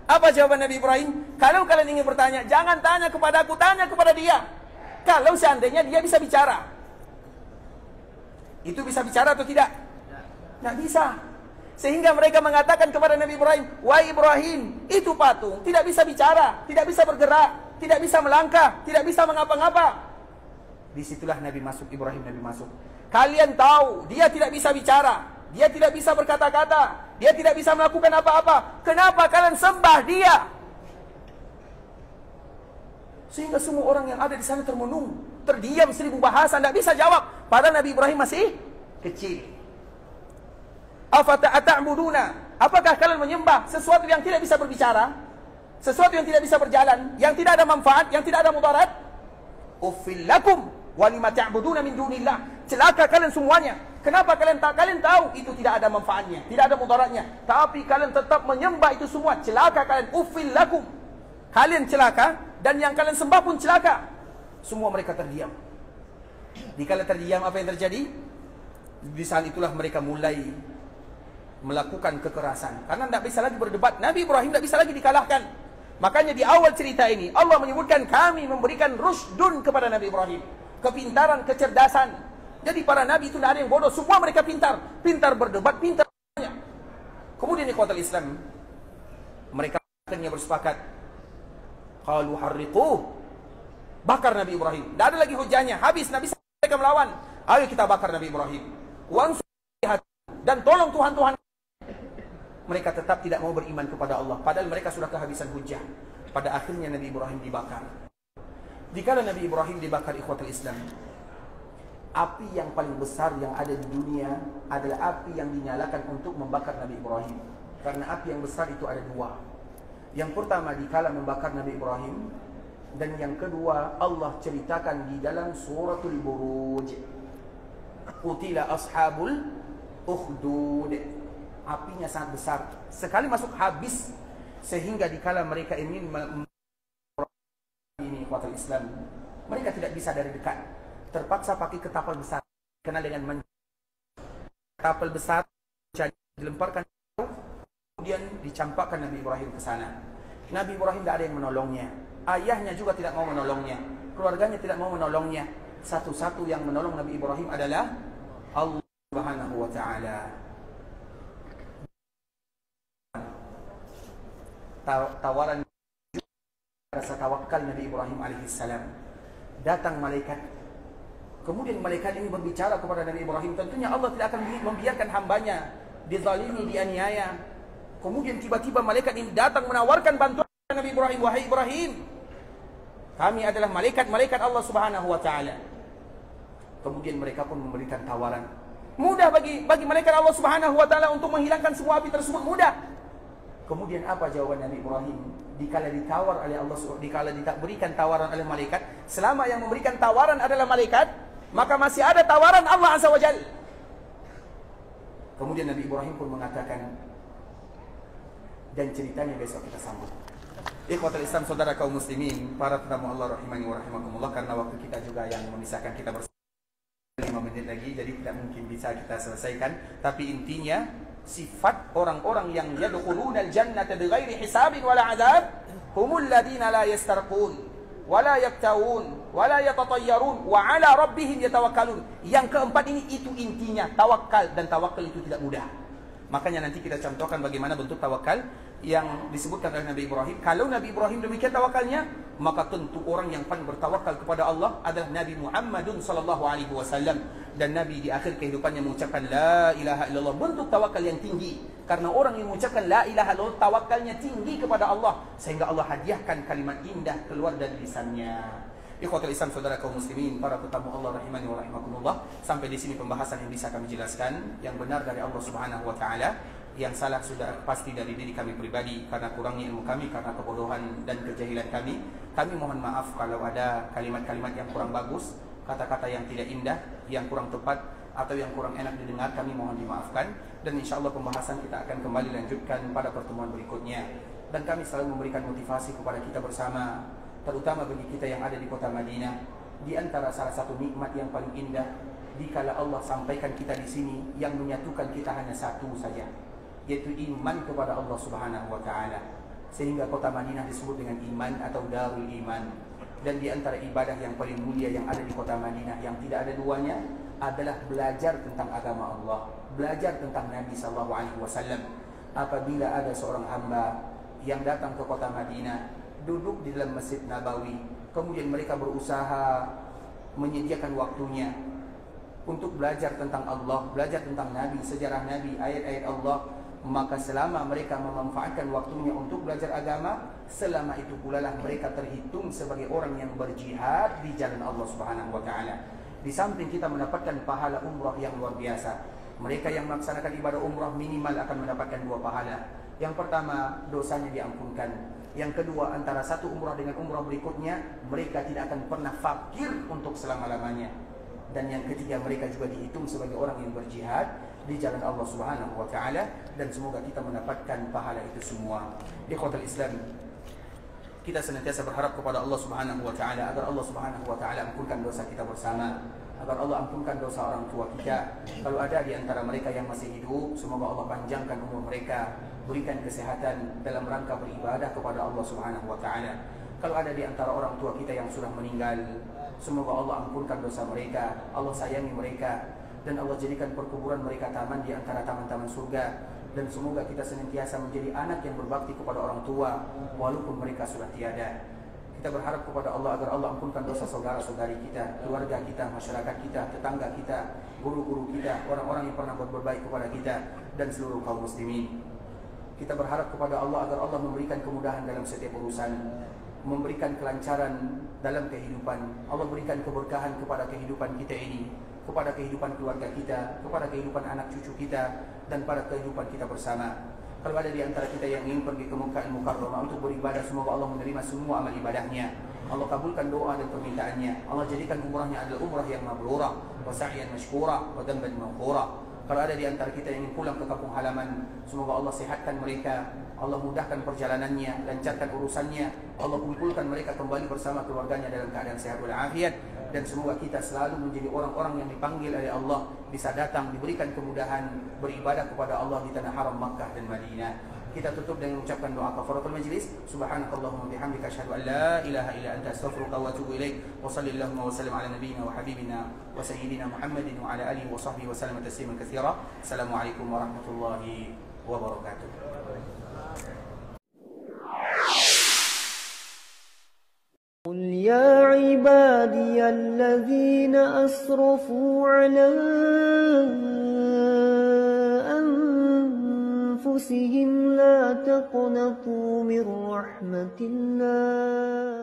Apa jawaban Nabi Ibrahim? Kalau kalian ingin bertanya, jangan tanya kepadaku, tanya kepada dia. Kalau seandainya dia bisa bicara. Itu bisa bicara atau tidak? Tidak bisa. Sehingga mereka mengatakan kepada Nabi Ibrahim, wahai Ibrahim, itu patung tidak bisa bicara, tidak bisa bergerak, tidak bisa melangkah, tidak bisa mengapa-ngapa. Disitulah Nabi masuk, Ibrahim Nabi masuk. Kalian tahu, dia tidak bisa bicara, dia tidak bisa berkata-kata, dia tidak bisa melakukan apa-apa. Kenapa kalian sembah dia? Sehingga semua orang yang ada di sana termenung, terdiam 1000 bahasa, tidak bisa jawab. Padahal Nabi Ibrahim masih kecil. Afata'ata'buduna, apakah kalian menyembah sesuatu yang tidak bisa berbicara, sesuatu yang tidak bisa berjalan, yang tidak ada manfaat, yang tidak ada mudarat? Uffil lakum walima ta'buduna min dunillah. Celaka kalian semuanya. Kenapa kalian tahu itu tidak ada manfaatnya, tidak ada mudaratnya, tapi kalian tetap menyembah itu semua? Celaka kalian. Uffil lakum. Kalian celaka, dan yang kalian sembah pun celaka. Semua mereka terdiam. Dikala terdiam, apa yang terjadi? Di saat itulah mereka mulai melakukan kekerasan. Karena tidak bisa lagi berdebat. Nabi Ibrahim tidak bisa lagi dikalahkan. Makanya di awal cerita ini Allah menyebutkan kami memberikan rusdun kepada Nabi Ibrahim. Kepintaran, kecerdasan. Jadi para nabi itu tidak ada yang bodoh. Semua mereka pintar. Pintar berdebat, pintar bertanya. Kemudian ikhwatal Islam, mereka akhirnya bersepakat. Qalu harriquh. Bakar Nabi Ibrahim. Tidak ada lagi hujahnya. Habis Nabi mereka melawan. Ayo kita bakar Nabi Ibrahim. Dan tolong Tuhan-Tuhan. Mereka tetap tidak mau beriman kepada Allah. Padahal mereka sudah kehabisan hujah. Pada akhirnya Nabi Ibrahim dibakar. Dikala Nabi Ibrahim dibakar, ikhwatul Islam, api yang paling besar yang ada di dunia adalah api yang dinyalakan untuk membakar Nabi Ibrahim. Karena api yang besar itu ada dua. Yang pertama dikala membakar Nabi Ibrahim, dan yang kedua Allah ceritakan di dalam suratul Buruj. Qutila ashabul ukhdud. Apinya sangat besar, sekali masuk habis, sehingga dikala mereka ingin ini kuatul Islam, mereka tidak bisa dari dekat, terpaksa pakai ketapel besar, kenal dengan ketapel besar, dilemparkan, kemudian dicampakkan Nabi Ibrahim ke sana. Nabi Ibrahim tidak ada yang menolongnya, ayahnya juga tidak mau menolongnya, keluarganya tidak mau menolongnya. Satu-satu yang menolong Nabi Ibrahim adalah Allah Subhanahu wa Ta'ala. Tawaran rasa tawakal Nabi Ibrahim alaihissalam. Datang malaikat. Kemudian malaikat ini berbicara kepada Nabi Ibrahim. Tentunya Allah tidak akan membiarkan hambanya dizalimi, dianiaya. Kemudian tiba-tiba malaikat ini datang menawarkan bantuan Nabi Ibrahim. Wahai Ibrahim, kami adalah malaikat-malaikat Allah Subhanahu wa Ta'ala. Kemudian mereka pun memberikan tawaran. Mudah bagi malaikat Allah Subhanahu wa Ta'ala untuk menghilangkan semua api tersebut, mudah. Kemudian apa jawaban Nabi Ibrahim? Dikala ditawar oleh Allah, dikala diberikan tawaran oleh malaikat, selama yang memberikan tawaran adalah malaikat, maka masih ada tawaran Allah Azza wa Jalla. Kemudian Nabi Ibrahim pun mengatakan, dan ceritanya besok kita sambung. Ikhwatul Islam, saudara kaum muslimin, para tetamu Allah rahimani wa rahimakumullah, karena waktu kita juga yang memisahkan kita bersama 5 menit lagi, jadi tidak mungkin bisa kita selesaikan. Tapi intinya, sifat orang-orang yang yadkhulunal jannata bighairi hisabin wala adab humul ladina la yastarqun wala yaktawun wala yatatayyarun wa ala rabbihim yatawakkalun. Yang keempat ini, itu intinya tawakal, dan tawakal itu tidak mudah. Makanya nanti kita contohkan bagaimana bentuk tawakal yang disebutkan oleh Nabi Ibrahim. Kalau Nabi Ibrahim demikian tawakalnya, maka tentu orang yang paling bertawakal kepada Allah adalah Nabi Muhammadun sallallahu alaihi wasallam. Dan Nabi di akhir kehidupannya mengucapkan la ilaha illallah, bentuk tawakal yang tinggi. Karena orang yang mengucapkan la ilaha illallah, tawakalnya tinggi kepada Allah, sehingga Allah hadiahkan kalimat indah keluar dari lisannya. Ikhwatul Islam, saudara kaum muslimin, para tetamu Allah rahimani wa rahimakumullah, sampai di sini pembahasan yang bisa kami jelaskan. Yang benar dari Allah Subhanahu wa Ta'ala, yang salah sudah pasti dari diri kami pribadi, karena kurangnya ilmu kami, karena kebodohan dan kejahilan kami. Kami mohon maaf kalau ada kalimat-kalimat yang kurang bagus, kata-kata yang tidak indah, yang kurang tepat, atau yang kurang enak didengar, kami mohon dimaafkan. Dan insya Allah pembahasan kita akan kembali lanjutkan pada pertemuan berikutnya. Dan kami selalu memberikan motivasi kepada kita bersama, terutama bagi kita yang ada di kota Madinah. Di antara salah satu nikmat yang paling indah, dikala Allah sampaikan kita di sini, yang menyatukan kita hanya satu saja, yaitu iman kepada Allah Subhanahu wa taala. Sehingga kota Madinah disebut dengan iman atau Darul Iman. Dan di antara ibadah yang paling mulia yang ada di kota Madinah yang tidak ada duanya adalah belajar tentang agama Allah, belajar tentang Nabi sallallahu alaihi wasallam. Apabila ada seorang hamba yang datang ke kota Madinah, duduk di dalam Masjid Nabawi, kemudian mereka berusaha menyediakan waktunya untuk belajar tentang Allah, belajar tentang Nabi, sejarah Nabi, ayat-ayat Allah, maka selama mereka memanfaatkan waktunya untuk belajar agama, selama itu pula lah mereka terhitung sebagai orang yang berjihad di jalan Allah Subhanahu wa taala. Di samping kita mendapatkan pahala umrah yang luar biasa, mereka yang melaksanakan ibadah umrah minimal akan mendapatkan 2 pahala. Yang pertama, dosanya diampunkan. Yang kedua, antara satu umrah dengan umrah berikutnya, mereka tidak akan pernah fakir untuk selama-lamanya. Dan yang ketiga, mereka juga dihitung sebagai orang yang berjihad di jalan Allah Subhanahu wa taala, dan semoga kita mendapatkan pahala itu semua. Di Ikhwatul Islam, kita senantiasa berharap kepada Allah Subhanahu wa taala agar Allah Subhanahu wa taala ampunkan dosa kita bersama, agar Allah ampunkan dosa orang tua kita. Kalau ada di antara mereka yang masih hidup, semoga Allah panjangkan umur mereka, berikan kesehatan dalam rangka beribadah kepada Allah Subhanahu wa taala. Kalau ada di antara orang tua kita yang sudah meninggal, semoga Allah ampunkan dosa mereka, Allah sayangi mereka, dan Allah jadikan perkuburan mereka taman di antara taman-taman surga. Dan semoga kita senantiasa menjadi anak yang berbakti kepada orang tua walaupun mereka sudah tiada. Kita berharap kepada Allah agar Allah ampunkan dosa saudara-saudari kita, keluarga kita, masyarakat kita, tetangga kita, guru-guru kita, orang-orang yang pernah berbuat baik kepada kita, dan seluruh kaum muslimin. Kita berharap kepada Allah agar Allah memberikan kemudahan dalam setiap urusan, memberikan kelancaran dalam kehidupan. Allah berikan keberkahan kepada kehidupan kita ini, kepada kehidupan keluarga kita, kepada kehidupan anak cucu kita, dan pada kehidupan kita bersama. Kalau ada di antara kita yang ingin pergi ke Mekah Mukarramah untuk beribadah, semoga Allah menerima semua amal ibadahnya. Allah kabulkan doa dan permintaannya. Allah jadikan umrahnya adalah umrah yang mabrurah, wa sa'yan mashkurah, wa dhanban maghfurah. Kalau ada di antara kita yang ingin pulang ke kampung halaman, semoga Allah sehatkan mereka, Allah mudahkan perjalanannya, lancarkan urusannya, Allah kumpulkan mereka kembali bersama keluarganya dalam keadaan sehat walafiat. Dan semoga kita selalu menjadi orang-orang yang dipanggil oleh Allah, bisa datang, diberikan kemudahan beribadah kepada Allah di tanah haram Makkah dan Madinah. Kita tutup dengan mengucapkan doa kafaratul majlis. Subhanakallahumma bihamdika asyhadu an la ilaha illa anta astaghfiruka wa atubu ilaik. Wa sallallahu wa sallim ala nabiyyina wa habibina wa sayyidina Muhammadin wa ala alihi wa sahbihi wa sallam tasliman katsira. Assalamualaikum warahmatullahi wabarakatuh. قل يا عبادي الذين أسرفوا على أنفسهم لا تقنطوا من رحمة الله